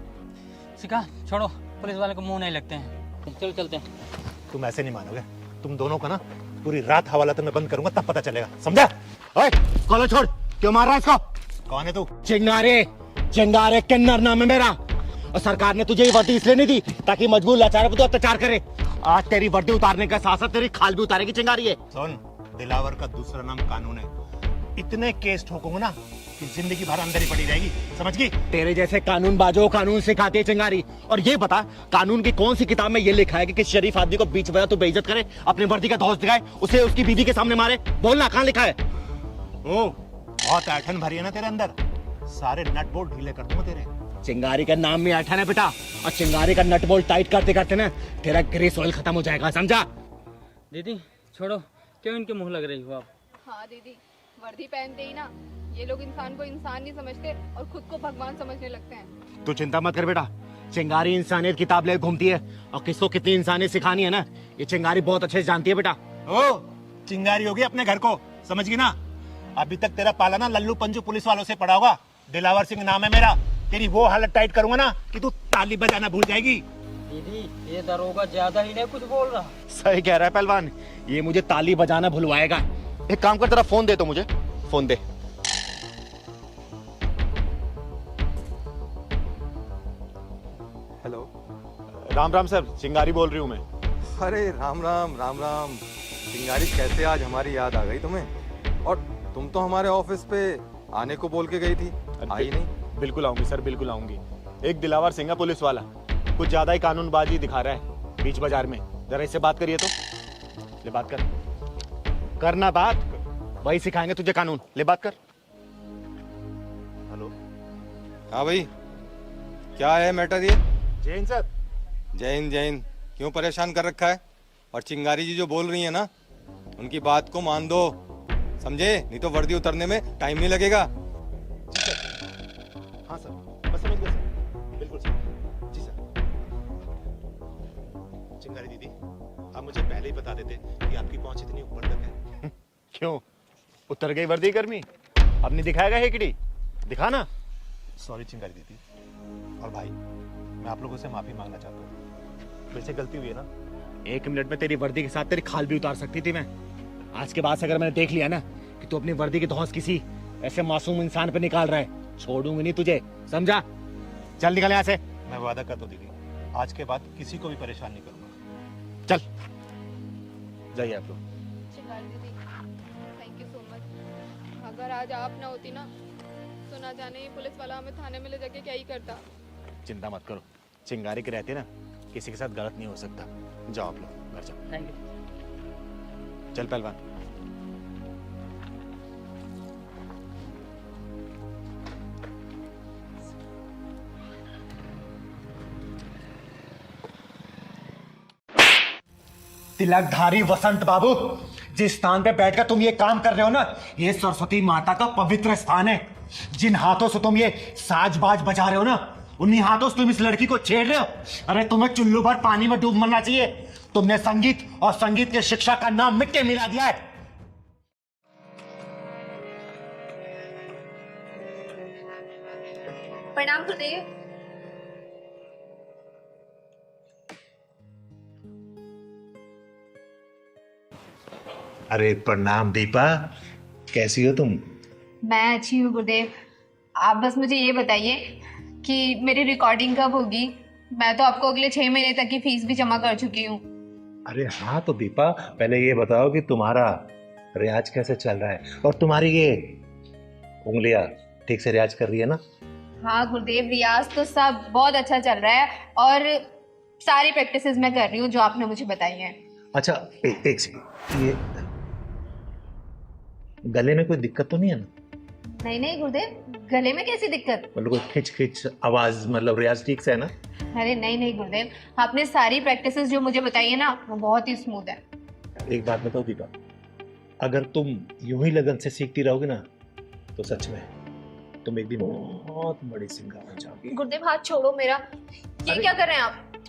सिखा छोड़ो, पुलिस वाले को मुंह नहीं लगते हैं, चलो चलते हैं। तुम ऐसे नहीं मानोगे, तुम दोनों का ना पूरी रात हवालात में बंद करूंगा, तब पता चलेगा, समझा? ओए कॉलर छोड़, क्यों मार रहा है इसको? कौन है तू? चिंगारे चिंगारे किन्नर नाम है मेरा, और सरकार ने तुझे ये वर्दी इसलिए नहीं दी ताकि मजबूर लाचारों पर तो अत्याचार करे। आज तेरी वर्दी उतारने का साथ साथ तेरी खाल भी उतारेगी चिंगारी है। सुन, दिलावर का दूसरा नाम कानून है। इतने केस ठोकूंगा ना कि जिंदगी भर अंदर ही पड़ी रहेगी, समझ गई? तेरे जैसे कानून बाजो कानून सिखाती है चिंगारी। और ये बता, कानून की कौन सी किताब में ये लिखा है कि किसी शरीफ आदमी को बीच बजा तो बेइज्जत करे, अपनी वर्दी का धौंस दिखाए, उसे उसकी बीवी के सामने मारे? बोलना, कहाँ लिखा है? ओ, बहुत ऐठन भरी है ना तेरे अंदर, सारे नट बोल्ट ढीले कर दूंगा तेरे। चिंगारी का नाम में ऐठन है बेटा, और चिंगारी का नट बोल्ट टाइट करते करते ना तेरा ग्रीस ऑयल खत्म हो जाएगा, समझा? दीदी छोड़ो, क्यों इनके मुंह लग रही हो आप? हाँ दीदी, वर्दी पहनते ही ना ये लोग इंसान को इंसान नहीं समझते और खुद को भगवान समझने लगते हैं। तू चिंता मत कर बेटा, चिंगारी इंसानियत किताब ले घूमती है, और किसको कितनी इंसानियत सिखानी है ना, ये चिंगारी बहुत अच्छे से जानती है बेटा। ओ, चिंगारी होगी अपने घर को, समझ गई ना? अभी तक तेरा पाला ना लल्लू पंजू पुलिस वालों से पड़ा होगा। दिलावर सिंह नाम है मेरा। तेरी वो हालत टाइट करूंगा ना कि तू ताली बजाना भूल जाएगी। दीदी ये दरोगा ज्यादा ही नहीं कुछ बोल रहा। सही कह रहा है पहलवान, ये मुझे ताली बजाना भुलवाएगा। एक काम कर, तेरा फोन दे, तो मुझे फोन दे। हेलो, राम राम सर, चिंगारी बोल रही हूँ मैं। अरे राम राम राम राम। चिंगारी, कैसे आज हमारी याद आ गई तुम्हें? और तुम तो हमारे ऑफिस पे आने को बोल के गई थी, आई नहीं। बिल्कुल आऊंगी सर, बिल्कुल आऊंगी। एक दिलावर सिंह पुलिस वाला कुछ ज्यादा ही कानूनबाजी दिखा रहा है बीच बाजार में, जरा इससे बात करिए तो। ले बात कर, करना बात, वही सिखाएंगे तुझे कानून। ले बात कर। हेलो। हाँ भाई, क्या है मैटर ये? जैन सर। जैन जैन क्यों परेशान कर रखा है? और चिंगारी जी जो बोल रही है ना, उनकी बात को मान दो, समझे? नहीं तो वर्दी उतरने में टाइम नहीं लगेगा। हाँ सर, बस समझ गया सर, बिल्कुल सर। जी सर। चिंगारी दीदी, आप मुझे पहले ही बता देते कि आपकी पहुंच इतनी ऊपर तक है। क्यों, उतर गई वर्दी गर्मी? अब नहीं दिखाएगा हेकड़ी? दिखा ना। सॉरी चिंगारी दीदी। और भाई, मैं आप लोगों से माफी मांगना चाहता हूँ, मेरे से गलती हुई है ना। 1 मिनट में तेरी वर्दी के साथ तेरी खाल भी उतार सकती थी मैं। आज के बाद से अगर मैंने देख लिया ना कि तू अपनी वर्दी की धौंस किसी ऐसे मासूम इंसान पे निकाल रहा है, छोड़ूंगी नहीं तुझे, समझा? चल निकल यहाँ से। मैं वादा करता हूँ दीदी, आज के बाद किसी को भी परेशान नहीं करूंगा। चल जाइए आप लोग। चिंगारी दीदी, थैंक यू सो मच। अगर आज आप ना होती ना तो ना जाने ये पुलिस वाला हमें थाने में ले जाके क्या ही करता। चिंता मत करो, चिंगारी के रहते ना किसी के साथ गलत नहीं हो सकता। जाओ आप लोग घर जाओ। Thank you. चल पहलवान। तिलकधारी वसंत बाबू, जिस स्थान पे बैठकर तुम ये काम कर रहे हो ना, ये सरस्वती माता का पवित्र स्थान है। जिन हाथों से तुम ये साज बाज बजा रहे हो ना, उन्हीं हाथों से तुम इस लड़की को छेड़ रहे हो। अरे तुम्हें चुल्लू भर पानी में डूब मरना चाहिए। तुमने संगीत और संगीत की शिक्षा का नाम मिट्टी मिला दिया है। प्रणाम गुरुदेव। अरे प्रणाम दीपा, कैसी हो तुम? मैं अच्छी हूँ गुरुदेव। आप बस मुझे ये बताइए कि मेरी रिकॉर्डिंग कब होगी। मैं तो आपको अगले 6 महीने तक की फीस भी जमा कर चुकी हूँ। अरे हाँ, तो दीपा पहले ये बताओ कि तुम्हारा रियाज कैसे चल रहा है, और तुम्हारी ये उंगलियां ठीक से रियाज कर रही है ना? हाँ गुरुदेव, रियाज तो सब बहुत अच्छा चल रहा है और सारी प्रैक्टिसेस मैं कर रही हूँ जो आपने मुझे बताई हैं। अच्छा एक सेकंड, ये गले में कोई दिक्कत तो नहीं है ना? नहीं नहीं गुरुदेव, गले में कैसी दिक्कत? मतलब कोई खिंच खिंच आवाज, मतलब रियाज ठीक से है ना? अरे नहीं नहीं गुरुदेव, आपने सारी प्रैक्टिसेस जो मुझे बताई है ना, वो बहुत ही स्मूथ है। एक बात बताओ दीपा, अगर तुम यूं ही लगन से सीखती रहोगे ना, तो सच में तुम एक दिन बहुत बड़ी सिंगर बन जाओगी। गुरुदेव हाथ छोड़ो मेरा, ये क्या कर रहे हैं आप?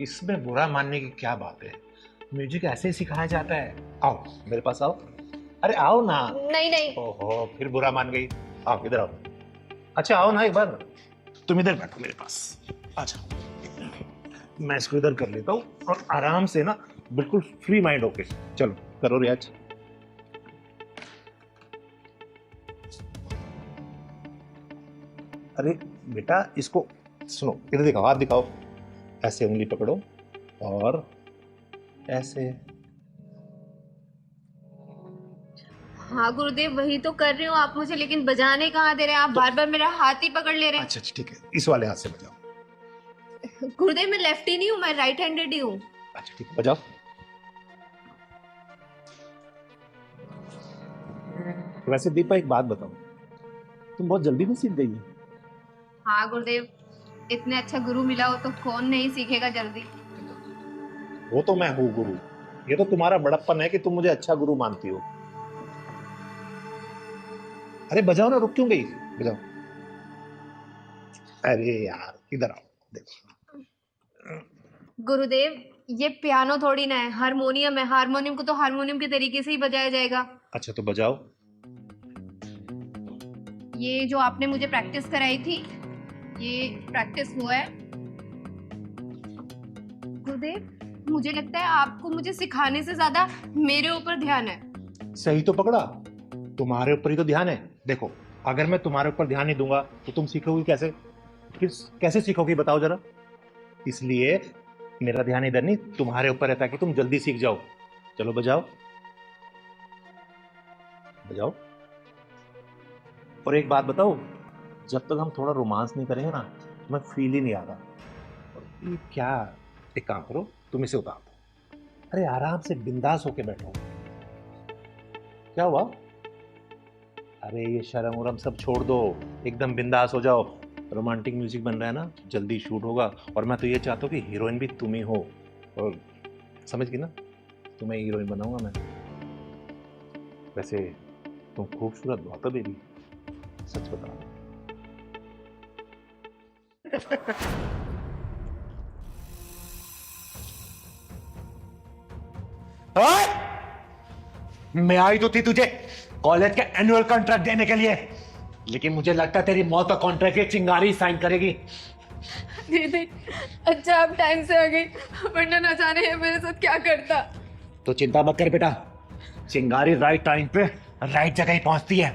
इसमें बुरा मानने की क्या बात है, म्यूजिक ऐसे ही सिखाया जाता है। आओ मेरे पास आओ। अरे आओ ना। नहीं नहीं। ओहो, फिर बुरा मान गई। आओ इधर आओ। अच्छा आओ ना एक बार, तुम इधर बैठो मेरे पास। अच्छा मैं इसको इधर कर लेता हूँ, और आराम से ना बिल्कुल फ्री माइंड होके चलो करो रियाज। अरे बेटा इसको सुनो, इधर दिखाओ, हाथ दिखाओ। ऐसे उंगली पकड़ो और ऐसे। हाँ गुरुदेव, वही तो कर रही हूँ आप मुझे, लेकिन बजाने कहाँ दे रहे हैं आप? बार बार मेरा हाथ ही पकड़ ले रहे हैं। अच्छा ठीक है, इस वाले हाथ से बजाओ। गुरुदेव मैं लेफ्टी नहीं हूँ, मैं राइट हैंडेड ही हूँ। अच्छा ठीक है, बजाओ। वैसे दीपा एक बात बताओ, तुम बहुत जल्दी में सीख गई हो। हाँ गुरुदेव, इतने अच्छा गुरु मिला हो तो कौन नहीं सीखेगा जल्दी। वो तो मैं हूँ गुरु, ये तो तुम्हारा बड़प्पन है कि तुम मुझे अच्छा गुरु मानती हो। अरे बजाओ ना, रुक क्यों गई? बजाओ। अरे यार इधर आओ, देखो। गुरुदेव ये पियानो थोड़ी ना है, हारमोनियम है। हारमोनियम को तो हारमोनियम के तरीके से ही बजाया जाएगा। अच्छा तो बजाओ। ये जो आपने मुझे प्रैक्टिस कराई थी, ये प्रैक्टिस हुआ है। गुरुदेव मुझे लगता है आपको मुझे सिखाने से ज्यादा मेरे ऊपर ध्यान है। सही तो पकड़ा, तुम्हारे ऊपर ही तो ध्यान है। देखो अगर मैं तुम्हारे ऊपर ध्यान नहीं दूंगा तो तुम सीखोगी कैसे? फिर कैसे सीखोगी बताओ जरा। इसलिए मेरा ध्यान इधर नहीं, तुम्हारे ऊपर है, ताकि तुम जल्दी सीख जाओ। चलो बजाओ बजाओ। और एक बात बताओ, जब तक हम थोड़ा रोमांस नहीं करेंगे ना, तुम्हें फील ही नहीं आ रहा। और ये क्या, एक काम करो, तुम इसे उतार दो। अरे आराम से बिंदास होके बैठो। क्या हुआ? अरे ये शर्म उरम सब छोड़ दो, एकदम बिंदास हो जाओ। रोमांटिक म्यूजिक बन रहा है ना, जल्दी शूट होगा। और मैं तो ये चाहता हूँ कि हीरोइन भी तुम ही हो। और समझ गई ना, तुम्हें हीरोइन बनाऊंगा मैं। वैसे तुम खूबसूरत बहुत हो बेबी, सच बता। मैं आई तो थी तुझे कॉलेज के एनुअल कॉन्ट्रैक्ट देने के लिए, लेकिन मुझे लगता है तेरी मौत का कॉन्ट्रैक्ट एक चिंगारी साइन करेगी। दीदी अच्छा आप टाइम से आ गई, वरना न जाने ये मेरे साथ क्या करता। तो चिंता मत कर बेटा, चिंगारी राइट टाइम पे राइट जगह ही पहुंचती है।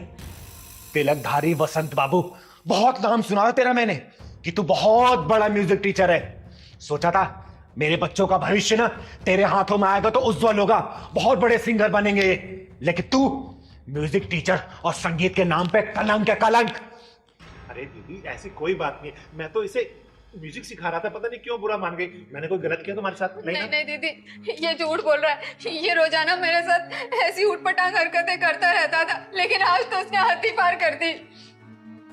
तिलकधारी वसंत बाबू, बहुत नाम सुना है तेरा मैंने कि तू बहुत बड़ा म्यूजिक टीचर है। सोचा था मेरे बच्चों का भविष्य ना तेरे हाथों में आएगा तो उज्जवल होगा, बहुत बड़े सिंगर बनेंगे। लेकिन तू म्यूजिक टीचर और संगीत के नाम पे कलंक है, कलंक। अरे दीदी ऐसी कोई बात नहीं, मैं तो इसे म्यूजिक सिखा रहा था, पता नहीं क्यों बुरा मान गई। मैंने कोई गलत किया तुम्हारे साथ? नहीं ना? नहीं दीदी, ये झूठ बोल रहा है। ये रोजाना मेरे साथ ऐसी उठपटांग हरकतें करता रहता था, लेकिन आज तो उसने हद ही पार कर दी।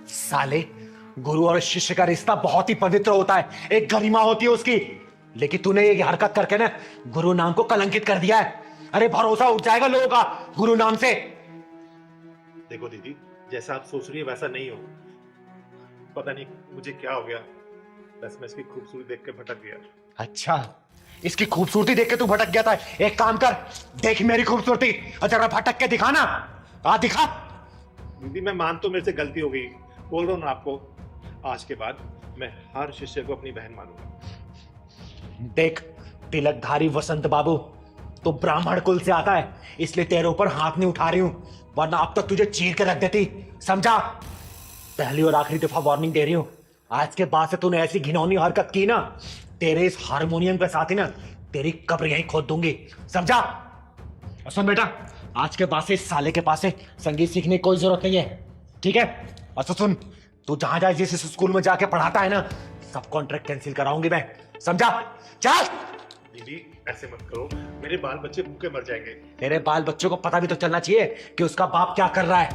साले, गुरु और शिष्य का रिश्ता बहुत ही पवित्र होता है, एक गरिमा होती है उसकी, लेकिन तूने ये हरकत करके ना गुरु नाम को कलंकित कर दिया है। अरे भरोसा उठ जाएगा लोगों का गुरु नाम से। देखो दीदी, जैसा आप सोच रही है वैसा नहीं हो। पता नहीं मुझे क्या हो गया, बस मैं इसकी खूबसूरती देख के भटक गया। अच्छा, इसकी खूबसूरती देख के तू भटक गया था? एक काम कर, देख मेरी खूबसूरती और जरा भटक के दिखा ना। आ दिखा। दीदी मैं मान तो मेरे से गलती हो गई, बोल रहा हूँ ना आपको, आज के बाद मैं हर शिष्य को अपनी बहन मानूंगा। देख तिलकधारी वसंत बाबू, तो ब्राह्मण कुल से आता है, इसलिए तेरे ऊपर हाथ नहीं उठा रही हूं, वरना अब तक तुझे चीर के रख देती, समझा? पहली और आखिरी दफा वार्निंग दे रही हूं, आज के बाद से तूने ऐसी घिनौनी हरकत की ना, तेरे इस हारमोनियम के साथ ही ना तेरी कब्र यहीं खोद दूंगी, समझा? और सुन बेटा, आज के बाद से इस साले के पास से संगीत सीखने की कोई जरूरत नहीं है, ठीक है? और तो सुन, तू जहां जहां जिस स्कूल में जाके पढ़ाता है ना, सब कॉन्ट्रैक्ट कैंसिल कराऊंगी मैं, समझा? चल। दीदी ऐसे मत करो, मेरे बाल बच्चे भूखे मर जाएंगे। तेरे बाल बच्चों को पता भी तो चलना चाहिए कि उसका बाप क्या कर रहा है।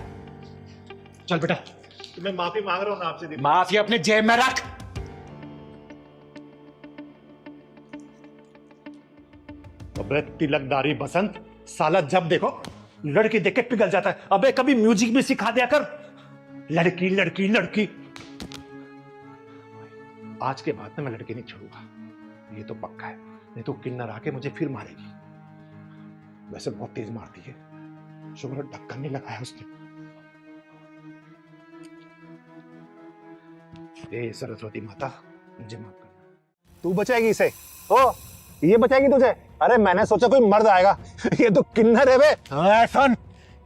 चल बेटा। तो मैं माफी मांग रहा हूँ ना आपसे दीदी। माफी अपने जेब में रख। अबे तिलकधारी बसंत, साला जब देखो लड़की देख के पिघल जाता है। अबे कभी म्यूजिक भी सिखा दिया कर। लड़की लड़की लड़की। आज के बाद मैं लड़की नहीं छोड़ूंगा, ये तो पक्का है, नहीं तो किन्नर आके मुझे फिर मारेगी। वैसे बहुत तेज मारती है, शुक्र ढक्कन नहीं लगाया उसने। ए सरस्वती माता, मुझे माफ करना। तू बचाएगी इसे? ओ, ये बचाएगी तुझे? अरे मैंने सोचा कोई मर्द आएगा, ये तो किन्नर है बे। सुन,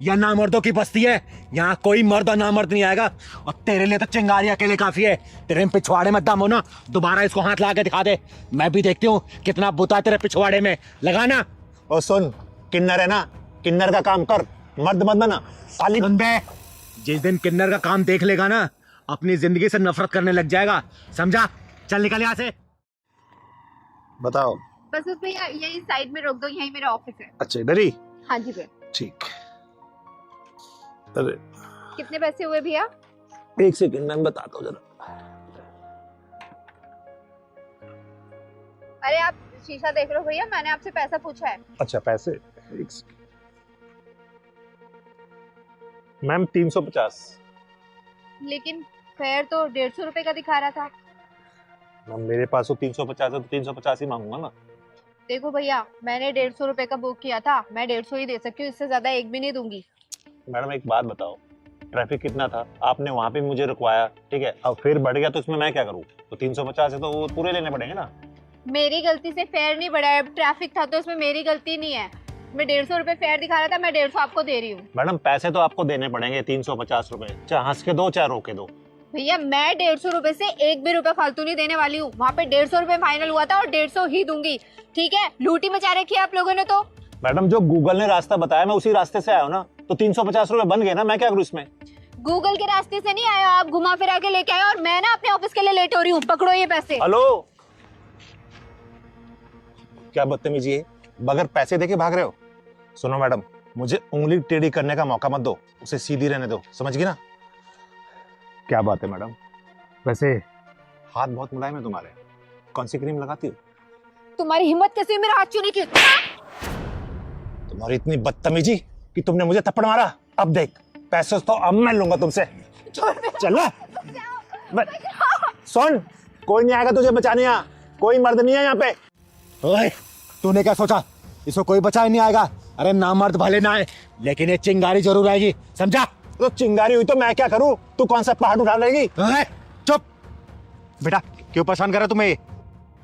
यह नामर्दों की बस्ती है, यहाँ कोई मर्द और नामर्द नहीं आएगा। और तेरे लिए तो चिंगारी अकेले काफी है। तेरे पिछवाड़े में दम हो ना, दोबारा इसको हाथ ला के दिखा दे, मैं भी देखती हूँ कितना बुता तेरे पिछवाड़े में, लगाना। और सुन, किन्नर है ना, किन्नर का काम कर, मर्द मत बना साली। जिस दिन किन्नर का काम देख लेगा ना, अपनी जिंदगी से नफरत करने लग जाएगा, समझा? चल निकल यहाँ से। बताओ। बस उसमें यही साइड में रोक दो, यही मेरा ऑफिस है। अच्छा इधर ही? हाँ जी भैया। ठीक। अरे कितने पैसे हुए भैया? एक सेकंड मैं बताता हूँ जरा। अरे आप शीशा देख रहे हो भैया, मैंने आपसे पैसा पूछा है। अच्छा पैसे, एक सेकंड मैम। 350। लेकिन फेयर तो 150 रुपए का दिखा रहा था। मैम मेरे पास तो 350 है, तो 350 ही मांगूंगा ना। देखो भैया, मैंने 150 रुपए का बुक किया था, मैं 150 ही दे सकती हूँ, इससे ज्यादा एक भी नहीं दूंगी। मैडम एक बात बताओ, ट्रैफिक कितना था, आपने वहाँ पे मुझे रुकवाया, ठीक है, अब फिर बढ़ गया तो इसमें मैं क्या करूँ? तो 350 है तो वो पूरे लेने पड़ेंगे ना। मेरी गलती से फेयर नहीं बढ़ा है, ट्रैफिक था तो उसमें मेरी गलती नहीं है। मैं 150 रुपए फेयर दिखा रहा था, मैं 150 आपको दे रही हूँ। मैडम पैसे तो आपको देने पड़ेंगे 350 रुपए, चाहे हंस के दो चाहे रो के दो। भैया मैं 150 रुपए से एक भी रुपए फालतू नहीं देने वाली हूँ। वहाँ पे 150 रुपए फाइनल हुआ था और 150 ही दूंगी, ठीक है? लूटी मचा रखी है आप लोगों ने तो। मैडम जो गूगल ने रास्ता बताया मैं उसी रास्ते से आया हूँ ना, तो 350 रुपए बन गए ना, मैं क्या करूँ इसमें? गूगल के रास्ते से नहीं आया, आप घुमा फिरा के लेके आए और मैं ना अपने ऑफिस के लिए लेट हो रही हूँ। पकड़ो ये पैसे। हेलो, क्या बदतमीजी है, बगैर पैसे देके भाग रहे हो? सुनो मैडम, मुझे उंगली टेढ़ी करने का मौका मत दो, उसे सीधी रहने दो, समझ गई ना? क्या बात है मैडम, वैसे हाथ बहुत मुलायम है तुम्हारे, कौन सी क्रीम लगाती हो? तुम्हारी हिम्मत कैसे मेरा हाथ छूने की? तुम्हारी इतनी बदतमीजी कि तुमने मुझे थप्पड़ मारा। अब देख, पैसे तो अब मैं लूंगा तुमसे। चलो सुन, कोई नहीं आएगा तुझे बचाने, यहाँ कोई मर्द नहीं है यहाँ पे। ओए, तूने क्या सोचा इसको कोई बचा नहीं आएगा? अरे ना मर्द भले ना आए, लेकिन ये चिंगारी जरूर आएगी, समझा? तो चिंगारी हुई तो मैं क्या करूं? तू कौन सा पहाड़ उठा लेगी? चुप बेटा, क्यों परेशान कर रहा तुम्हें?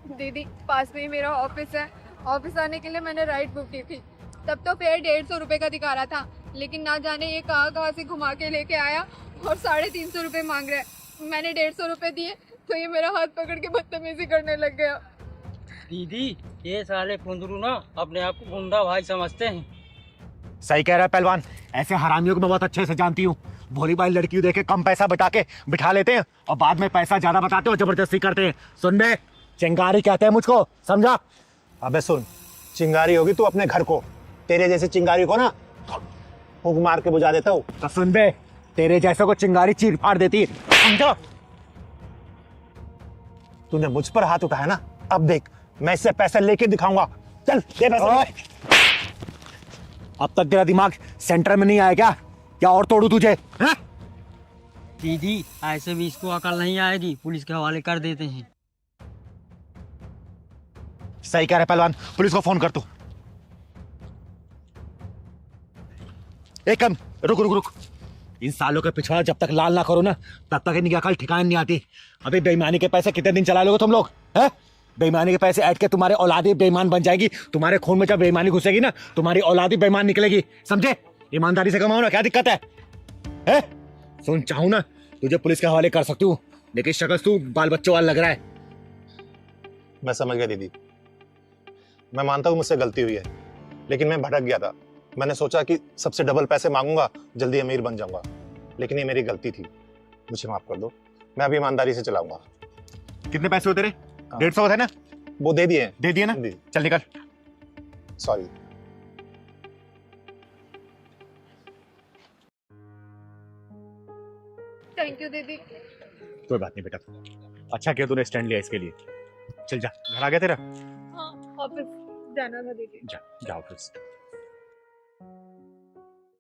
दीदी पास में ही मेरा ऑफिस है, ऑफिस आने के लिए मैंने राइड बुक की थी, तब तो फेयर 150 रुपए का दिखा रहा था, लेकिन ना जाने ये कहाँ से घुमा के लेके आया और 350 रुपए मांग रहा है। मैंने 150 रुपए दिए तो ये मेरा हाथ पकड़ के बदतमीजी करने लग गया। दीदी ये साले कुंदरू ना अपने आप को गुंडा भाई समझते हैं। सही कह रहा है पहलवान, ऐसे हरामियों को मैं बहुत अच्छे से जानती हूँ। भोली भाई लड़की देखे कम पैसा बता के बिठा लेते हैं और बाद में पैसा ज्यादा बताते हो, जबरदस्ती करते हैं। सुन बे, चिंगारी कहते हैं मुझको, समझा? अबे सुन, चिंगारी होगी तू अपने घर को, तेरे जैसे चिंगारी को ना फूंक मार के बुझा देता हूँ। तो सुन बे, तेरे जैसे को चिंगारी चीर फाड़ देती है, समझा? तूने मुझ पर हाथ उठाया ना, अब देख मैं इससे पैसे लेके दिखाऊंगा। चल दे पैसे। अब तक तेरा दिमाग सेंटर में नहीं आया क्या? क्या और तोड़ू तुझे? हैं? दीदी ऐसे भी इसको अकल नहीं आएगी, पुलिस के हवाले कर देते हैं। सही कह रहे पहलवान, पुलिस को फोन कर तू। एक कम, रुक रुक रुक। इन सालों के पिछवाड़ा जब तक लाल ना करो ना, तब तक इनकी अकल ठिकाने नहीं आती। अभी बेईमानी के पैसे कितने दिन चला लोगे तुम लोग? हैं? बेईमानी के पैसे ऐड के तुम्हारे औलादी बेईमान बन जाएगी। तुम्हारे खून में जब बेईमानी घुसेगी ना, तुम्हारी औलादी बेईमान निकलेगी, समझे? ईमानदारी से कमाओ ना, क्या दिक्कत है? हैं? सुन, चाहूं ना तुझे पुलिस के हवाले कर सकती हूँ, लेकिन शक्ल तू बाल बच्चों वाला लग रहा है। मैं समझ गया दीदी, मैं मानता हूँ मुझसे गलती हुई है, लेकिन मैं भटक गया था। मैंने सोचा कि सबसे डबल पैसे मांगूंगा, जल्दी अमीर बन जाऊंगा, लेकिन ये मेरी गलती थी, मुझे माफ कर दो। मैं अभी ईमानदारी से चलाऊंगा। कितने पैसे होते रे? 150 है ना? वो दे दिए। दे दिए ना? चल निकल। सॉरी। थैंक यू दीदी। कोई बात नहीं बेटा, अच्छा किया तूने स्टैंड लिया इसके लिए। चल जा, घर आ गया तेरा? हाँ, ऑफिस जाना था दीदी। जा, जा ऑफिस।